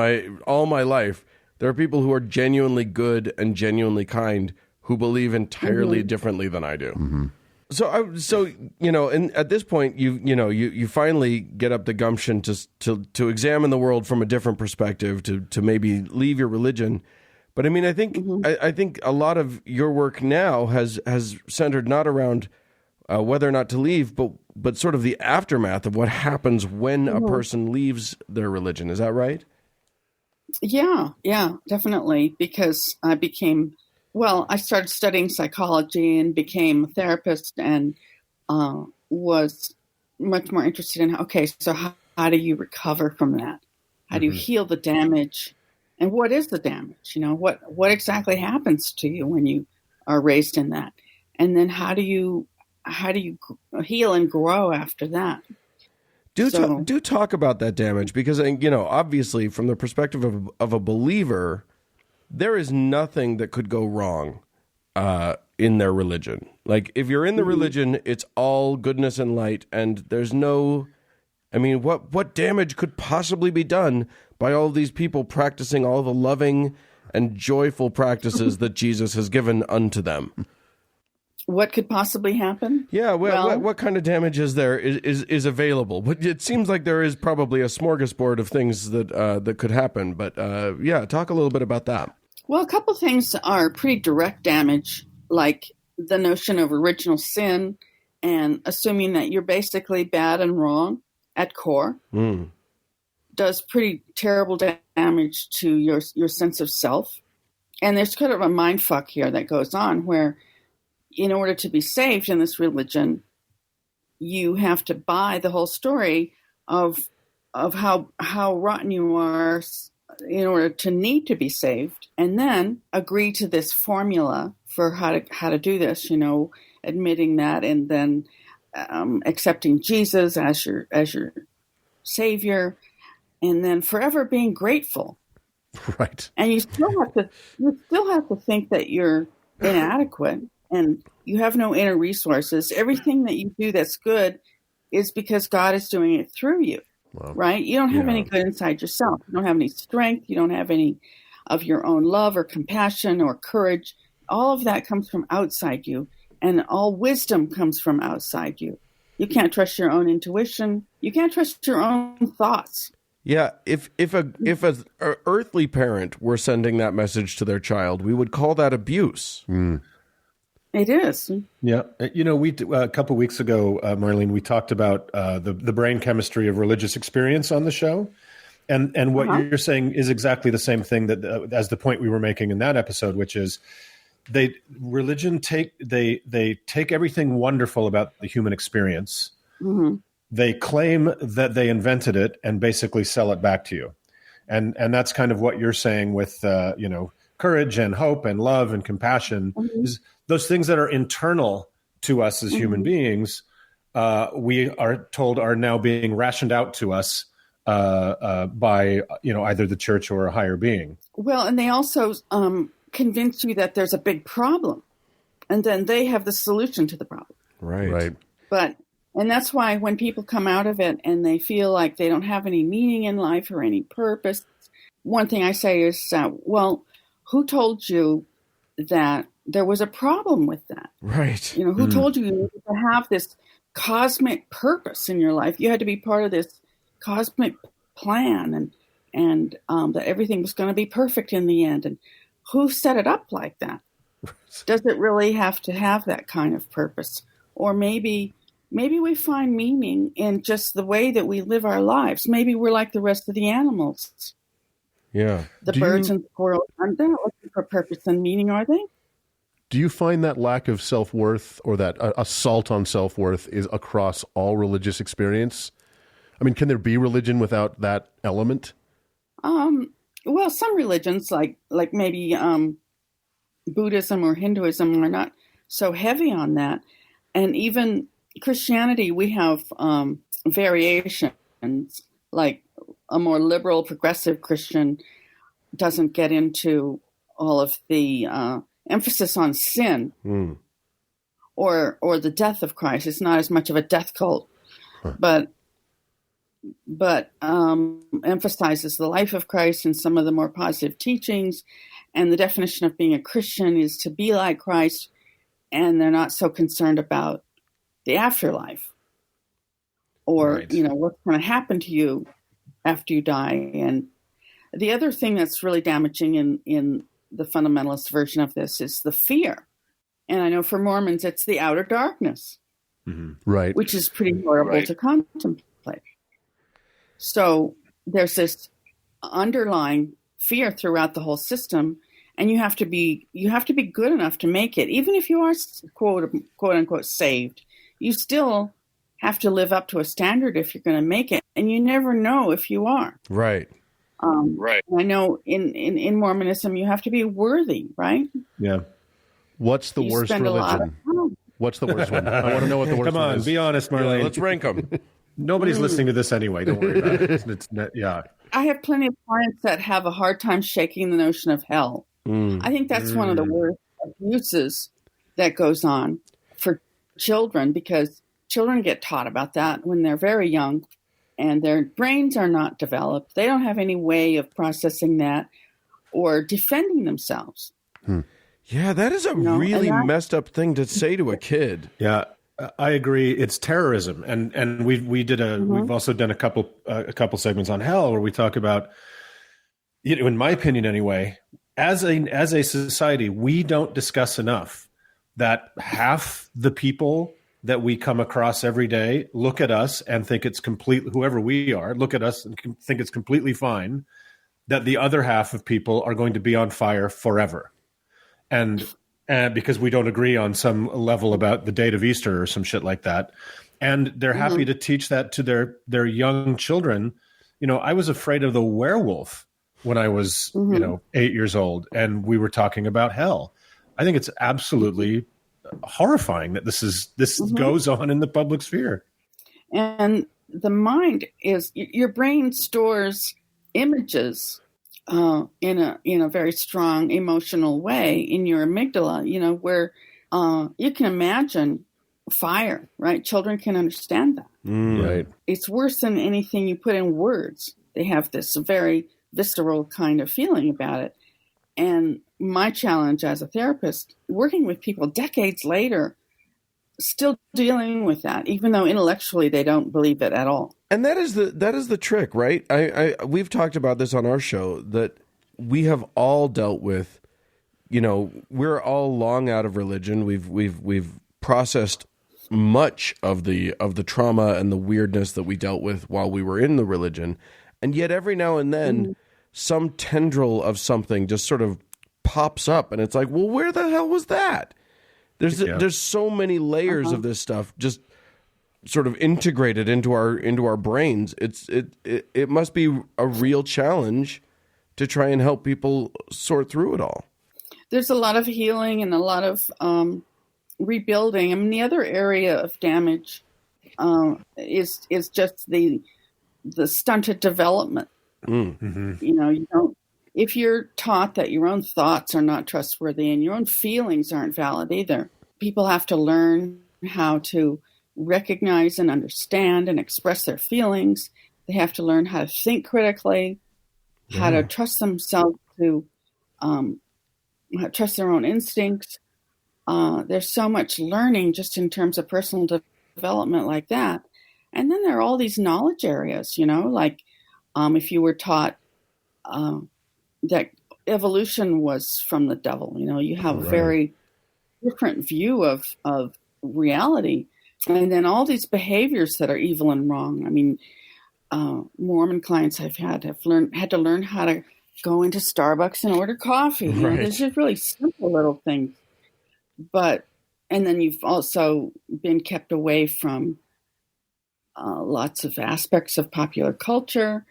all my life, there are people who are genuinely good and genuinely kind who believe entirely differently than I do. Mm-hmm. So and at this point, you finally get up the gumption to examine the world from a different perspective, to maybe leave your religion. But I mean, I think I think a lot of your work now has centered not around whether or not to leave, but sort of the aftermath of what happens when a person leaves their religion. Is that right? Yeah, definitely. Because I started studying psychology and became a therapist, and was much more interested in, okay, so how do you recover from that? How do you heal the damage? And what is the damage? What exactly happens to you when you are raised in that? And then how do you heal and grow after that? Do talk about that damage, because obviously from the perspective of a believer, there is nothing that could go wrong in their religion. Like, if you're in the religion, it's all goodness and light, and there's no. I mean, what damage could possibly be done by all of these people practicing all the loving and joyful practices that Jesus has given unto them? What could possibly happen? Yeah, what kind of damage is there is available? But it seems like there is probably a smorgasbord of things that could happen. But talk a little bit about that. Well, a couple things are pretty direct damage, like the notion of original sin and assuming that you're basically bad and wrong at core. Does pretty terrible damage to your sense of self. And there's kind of a mind fuck here that goes on where, in order to be saved in this religion, you have to buy the whole story of how rotten you are in order to need to be saved, and then agree to this formula for how to do this. Admitting that, and then accepting Jesus as your savior, and then forever being grateful. Right. And you still have to think that you're inadequate and you have no inner resources. Everything that you do that's good is because God is doing it through you. Wow. Right? You don't have any good inside yourself. You don't have any strength. You don't have any of your own love or compassion or courage. All of that comes from outside you, and all wisdom comes from outside you. You can't trust your own intuition. You can't trust your own thoughts. Yeah, if a earthly parent were sending that message to their child, we would call that abuse. It is. Yeah. We a couple of weeks ago, Marlene, we talked about the brain chemistry of religious experience on the show. And what you're saying is exactly the same thing that as the point we were making in that episode, which is they take everything wonderful about the human experience. Mm-hmm. They claim that they invented it and basically sell it back to you. And that's kind of what you're saying with, courage and hope and love and compassion, is those things that are internal to us as human beings, we are told are now being rationed out to us by, either the church or a higher being. Well, and they also convince you that there's a big problem, and then they have the solution to the problem. Right. And that's why when people come out of it and they feel like they don't have any meaning in life or any purpose, one thing I say is, who told you that there was a problem with that? Right. Who told you needed to have this cosmic purpose in your life? You had to be part of this cosmic plan, and that everything was going to be perfect in the end. And who set it up like that? Does it really have to have that kind of purpose? Or maybe we find meaning in just the way that we live our lives. Maybe we're like the rest of the animals. Yeah. The birds and squirrels aren't not looking for purpose and meaning, are they? Do you find that lack of self-worth, or that assault on self-worth, is across all religious experience? I mean, can there be religion without that element? Well, some religions, like maybe Buddhism or Hinduism, are not so heavy on that. And even Christianity, we have variations. Like a more liberal, progressive Christian doesn't get into all of the emphasis on sin or the death of Christ. It's not as much of a death cult, but emphasizes the life of Christ and some of the more positive teachings. And the definition of being a Christian is to be like Christ, and they're not so concerned about the afterlife or, what's going to happen to you after you die. And the other thing that's really damaging in the fundamentalist version of this is the fear. And I know for Mormons, it's the outer darkness, right? Which is pretty horrible to contemplate. So there's this underlying fear throughout the whole system, and you have to be good enough to make it. Even if you are quote unquote saved, you still have to live up to a standard if you're going to make it, and you never know if you are. Right. Right. I know in Mormonism you have to be worthy, right? Yeah. What's the worst religion? What's the worst one? I want to know what the worst one is. Come on, be honest, Marlene. Yeah, let's rank them. Nobody's listening to this anyway. Don't worry about it. Yeah. I have plenty of clients that have a hard time shaking the notion of hell. I think that's one of the worst abuses that goes on for children, because children get taught about that when they're very young and their brains are not developed. They don't have any way of processing that or defending themselves. Yeah, that is a really messed up thing to say to a kid. Yeah, I agree. It's terrorism, and we've also done a couple segments on hell where we talk about, in my opinion anyway, as a society, we don't discuss enough that half the people that we come across every day look at us and think it's whoever we are, look at us and think it's completely fine, that the other half of people are going to be on fire forever. And because we don't agree on some level about the date of Easter or some shit like that. And they're happy to teach that to their young children. I was afraid of the werewolf when I was, 8 years old, and we were talking about hell. I think it's absolutely horrifying that this goes on in the public sphere. And the mind your brain stores images in a very strong emotional way in your amygdala, where you can imagine fire, right? Children can understand that. Right. It's worse than anything you put in words. They have this very visceral kind of feeling about it. And my challenge as a therapist, working with people decades later, still dealing with that, even though intellectually they don't believe it at all. And that is the trick, right? We've talked about this on our show, that we have all dealt with. We're all long out of religion. We've processed much of the trauma and the weirdness that we dealt with while we were in the religion, and yet every now and then some tendril of something just sort of pops up, and it's like, well, where the hell was that? There's so many layers of this stuff just sort of integrated into our brains. It must be a real challenge to try and help people sort through it all. There's a lot of healing and a lot of rebuilding. I mean, the other area of damage is just the stunted development. You don't. If you're taught that your own thoughts are not trustworthy and your own feelings aren't valid either, people have to learn how to recognize and understand and express their feelings. They have to learn how to think critically, how to trust themselves, to trust their own instincts. There's so much learning just in terms of personal development like that. And then there are all these knowledge areas, like if you were taught that evolution was from the devil, you have a very different view of reality. And then all these behaviors that are evil and wrong. I mean, Mormon clients I've had had to learn how to go into Starbucks and order coffee. There's just really simple little things. And then you've also been kept away from lots of aspects of popular culture.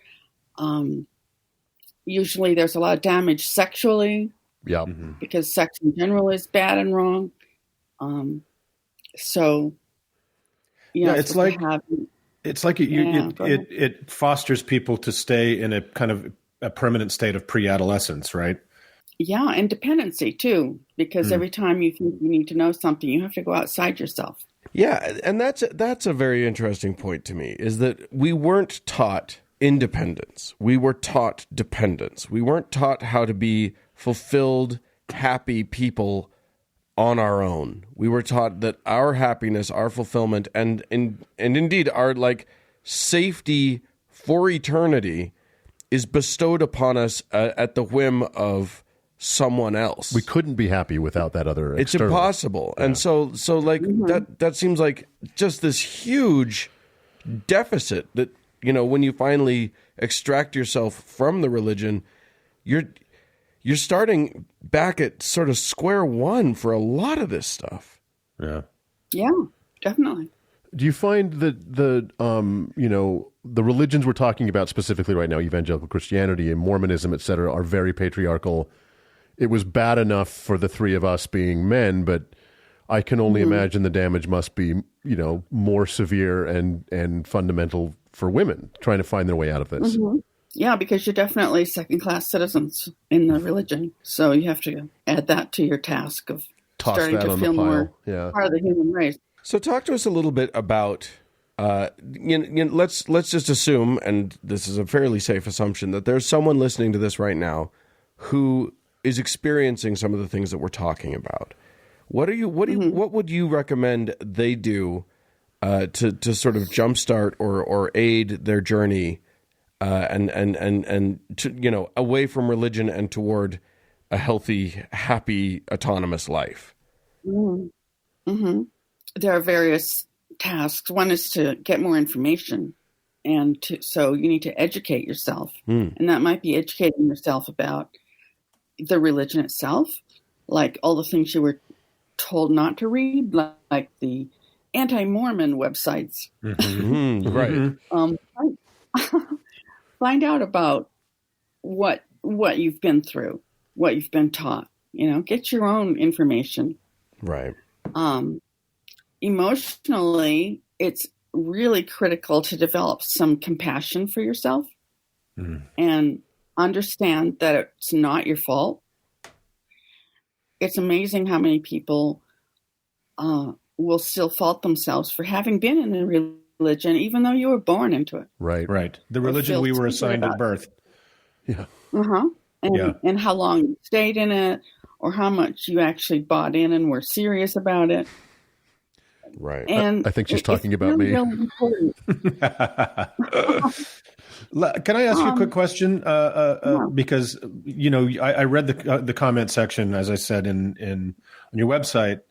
Usually there's a lot of damage sexually. Yeah. Because sex in general is bad and wrong. So Yeah, not it's supposed like to have. it's like Go ahead. it fosters people to stay in a kind of a permanent state of pre-adolescence, right? Yeah, and dependency too, because every time you think you need to know something, you have to go outside yourself. Yeah, and that's a very interesting point to me, is that we weren't taught independence. We were taught dependence. We weren't taught how to be fulfilled, happy people on our own. We were taught that our happiness, our fulfillment, and indeed our like safety for eternity is bestowed upon us at the whim of someone else. We couldn't be happy without that other It's external. impossible. And so like that seems like just this huge deficit that, you know, when you finally extract yourself from the religion, you're starting back at sort of square one for a lot of this stuff. Yeah. Yeah, definitely. Do you find that the religions we're talking about specifically right now, evangelical Christianity and Mormonism, et cetera, are very patriarchal? It was bad enough for the three of us being men, but I can only imagine the damage must be, you know, more severe and fundamental for women trying to find their way out of this. Yeah, because you're definitely second-class citizens in the religion, so you have to add that to your task of Toss starting that to on the feel pile. more Yeah. part of the human race. So talk to us a little bit about, let's just assume, and this is a fairly safe assumption, that there's someone listening to this right now who is experiencing some of the things that we're talking about. What would you recommend they do to sort of jumpstart or aid their journey and to, you know, away from religion and toward a healthy, happy, autonomous life? There are various tasks. One is to get more information, and so you need to educate yourself, and that might be educating yourself about the religion itself, like all the things you were told not to read, like the anti-Mormon websites. Right. Find out about what you've been through, what you've been taught. You know, get your own information. Right. Emotionally, it's really critical to develop some compassion for yourself and understand that it's not your fault. It's amazing how many people will still fault themselves for having been in a religion, even though you were born into it. Right. The religion we were assigned at birth. Yeah. And how long you stayed in it, or how much you actually bought in and were serious about it. Right. And I think she's talking about me. really important. Can I ask you a quick question? Because, you know, I read the comment section, as I said, on your website,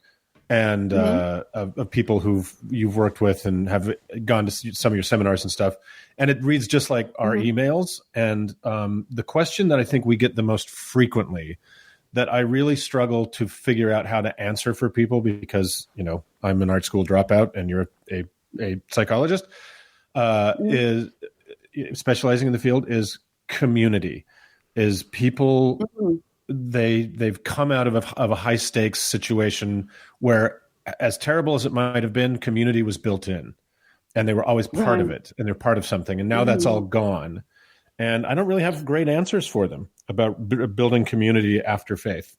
and of people you've worked with and have gone to some of your seminars and stuff. And it reads just like our emails. And the question that I think we get the most frequently, that I really struggle to figure out how to answer for people, because, you know, I'm an art school dropout and you're a psychologist, is specializing in the field, is community. Is people, they've come out of a high stakes situation where, as terrible as it might have been, community was built in and they were always part of it, and they're part of something. And now that's all gone. And I don't really have great answers for them about building community after faith.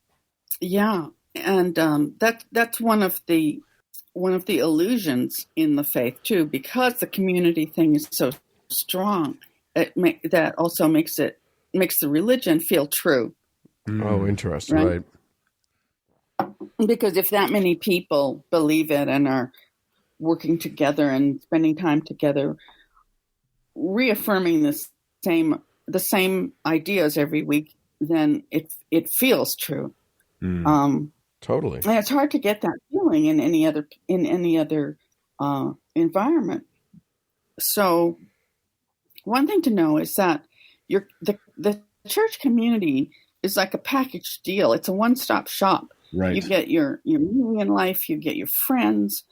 Yeah, and that's one of the illusions in the faith too, because the community thing is so strong. That also makes the religion feel true. Oh, interesting. Right. Because if that many people believe it and are working together and spending time together, reaffirming the same ideas every week, then it feels true. Totally. And it's hard to get that feeling in any other environment. So one thing to know is that the church community is like a package deal. It's a one-stop shop. Right. You get your meaning in life, you get your friends,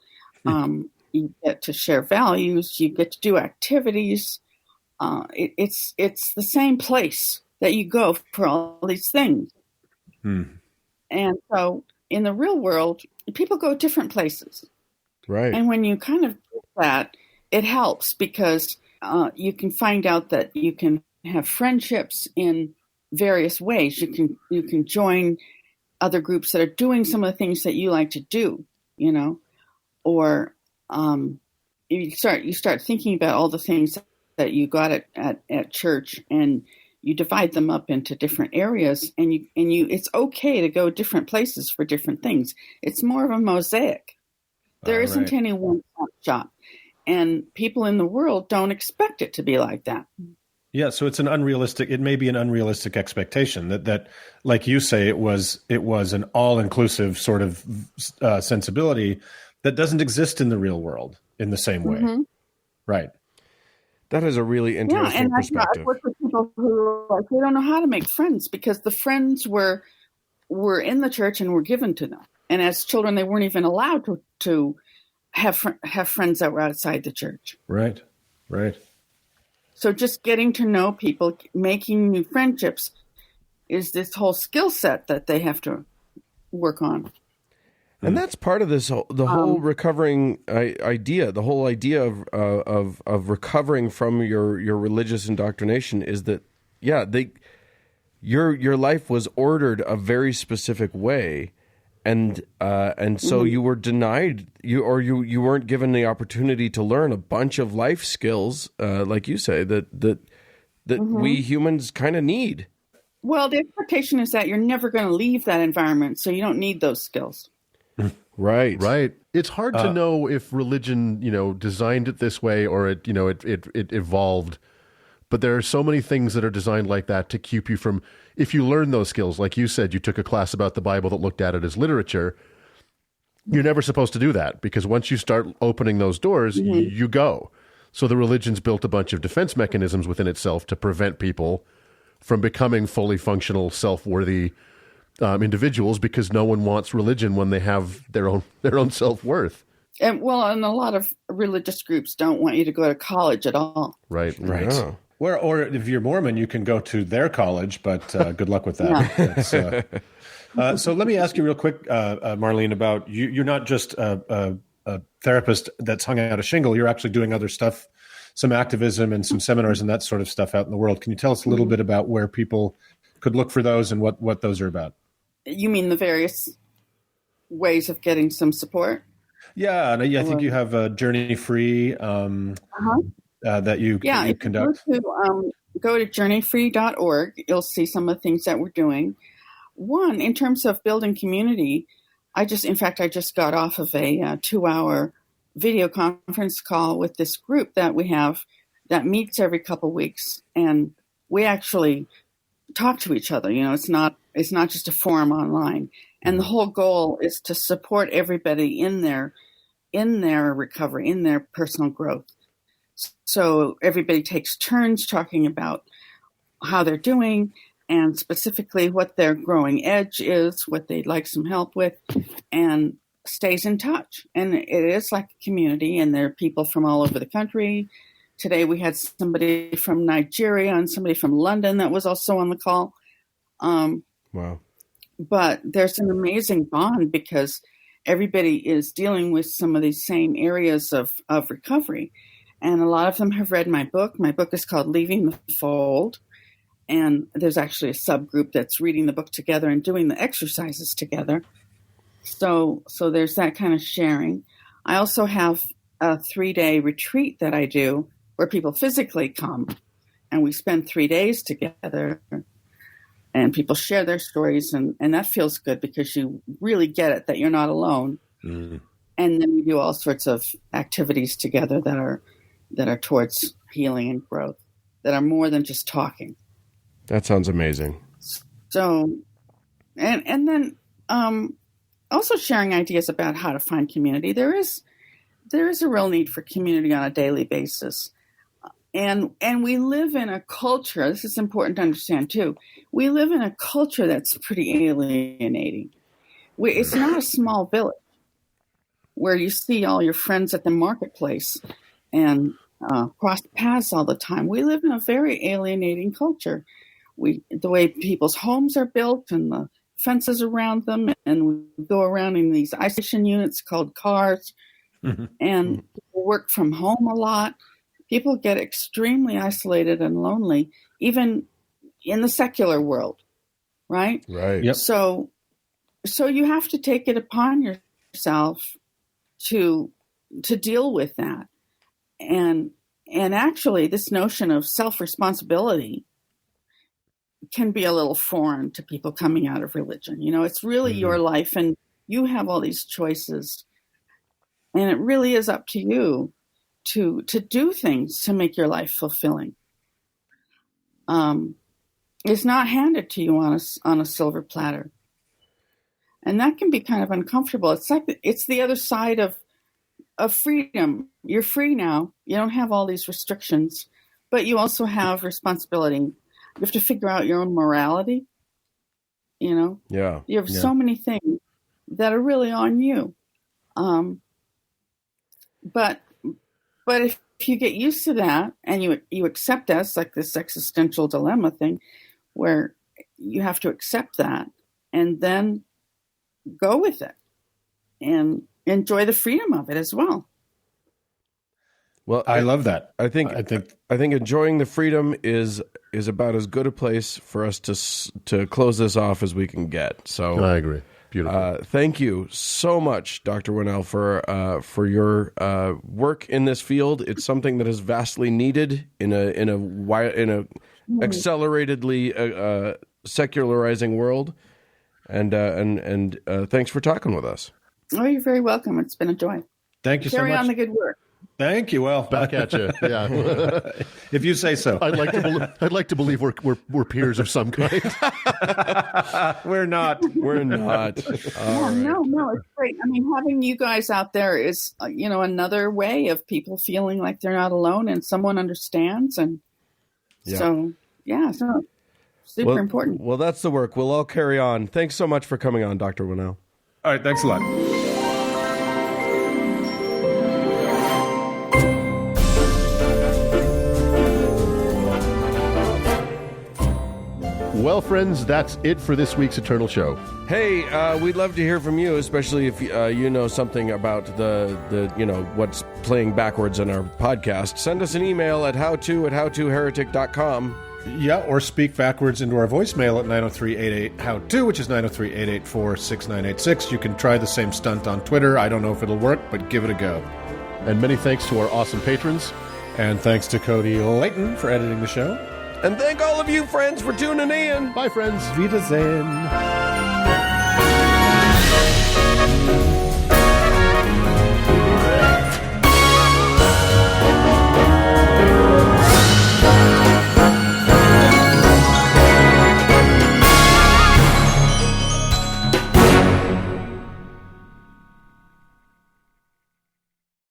you get to share values, you get to do activities. It's the same place that you go for all these things. And so in the real world, people go different places. Right. And when you kind of that, it helps because you can find out that you can have friendships in various ways. You can join other groups that are doing some of the things that you like to do, or you start thinking about all the things that you got at church, and you divide them up into different areas, and you it's okay to go different places for different things. It's more of a mosaic. There isn't any one shop, and people in the world don't expect it to be like that. Yeah, so it may be an unrealistic expectation that like you say, it was an all-inclusive sort of sensibility that doesn't exist in the real world in the same way. Mm-hmm. Right. That is a really interesting perspective. I've worked with people who they don't know how to make friends because the friends were in the church and were given to them. And as children, they weren't even allowed to have friends that were outside the church. Right. So just getting to know people, making new friendships is this whole skill set that they have to work on. And that's part of this, whole recovering idea. The whole idea of recovering from your religious indoctrination is that, your life was ordered a very specific way, and so you were denied you weren't given the opportunity to learn a bunch of life skills, like you say, that we humans kind of need. Well, the expectation is that you're never going to leave that environment, so you don't need those skills. Right. It's hard to know if religion, designed it this way or it evolved. But there are so many things that are designed like that to keep you from, if you learn those skills, like you said, you took a class about the Bible that looked at it as literature. You're never supposed to do that because once you start opening those doors, you go. So the religion's built a bunch of defense mechanisms within itself to prevent people from becoming fully functional, self-worthy individuals because no one wants religion when they have their own self-worth. And a lot of religious groups don't want you to go to college at all. Right. Yeah. Or if you're Mormon, you can go to their college, but good luck with that. Yeah. So let me ask you real quick, Marlene, about you. You're not just a therapist that's hung out a shingle. You're actually doing other stuff, some activism and some seminars and that sort of stuff out in the world. Can you tell us a little bit about where people could look for those and what those are about? You mean the various ways of getting some support? Yeah, and I think you have a Journey Free that you conduct. Go to journeyfree.org. You'll see some of the things that we're doing. One, in terms of building community, I just got off of a 2-hour video conference call with this group that we have that meets every couple weeks, and we actually talk to each other. It's not just a forum online. And the whole goal is to support everybody in their recovery, in their personal growth. So everybody takes turns talking about how they're doing and specifically what their growing edge is, what they'd like some help with, and stays in touch. And it is like a community, and there are people from all over the country. Today we had somebody from Nigeria and somebody from London that was also on the call. Wow. But there's an amazing bond because everybody is dealing with some of these same areas of recovery. And a lot of them have read my book. My book is called Leaving the Fold. And there's actually a subgroup that's reading the book together and doing the exercises together. So there's that kind of sharing. I also have a 3-day retreat that I do where people physically come and we spend 3 days together and people share their stories, and that feels good because you really get it that you're not alone. Mm. And then we do all sorts of activities together that are towards healing and growth, that are more than just talking. That sounds amazing. So, and then also sharing ideas about how to find community. There is a real need for community on a daily basis. And we live in a culture, this is important to understand too, we live in a culture that's pretty alienating. It's not a small village where you see all your friends at the marketplace and cross paths all the time. We live in a very alienating culture. The way people's homes are built and the fences around them, and we go around in these isolation units called cars and people work from home a lot. People get extremely isolated and lonely, even in the secular world, right? Right. Yep. So you have to take it upon yourself to deal with that. And actually, this notion of self-responsibility can be a little foreign to people coming out of religion. You know, it's really your life, and you have all these choices. And it really is up to you to do things to make your life fulfilling. It's not handed to you on a silver platter. And that can be kind of uncomfortable. It's the other side of freedom. You're free now. You don't have all these restrictions, but you also have responsibility. You have to figure out your own morality. You know? Yeah. You have so many things that are really on you. But if you get used to that and you accept that, it's like this existential dilemma thing where you have to accept that and then go with it and enjoy the freedom of it as well. Well, I love that. I think enjoying the freedom is about as good a place for us to close this off as we can get. So I agree. Beautiful. Thank you so much, Dr. Winell, for your work in this field. It's something that is vastly needed in a acceleratedly secularizing world. And thanks for talking with us. Oh, you're very welcome. It's been a joy. Thank you so much. Carry on the good work. Thank you. Well, Back at you. Yeah. if you say so. I'd like to believe we're peers of some kind. We're not. We're not. Yeah, no, it's great. I mean, having you guys out there is, another way of people feeling like they're not alone and someone understands. And so super important. Well, that's the work. We'll all carry on. Thanks so much for coming on, Dr. Winell. All right. Thanks a lot. Well, friends, that's it for this week's Eternal Show. Hey, we'd love to hear from you, especially if you know something about the what's playing backwards in our podcast. Send us an email at howto@howtoheretic.com. Yeah, or speak backwards into our voicemail at 903-88-HOW-TO, which is 903-884-6986. You can try the same stunt on Twitter. I don't know if it'll work, but give it a go. And many thanks to our awesome patrons. And thanks to Cody Layton for editing the show. And thank all of you friends for tuning in. Bye, friends. Wiedersehen.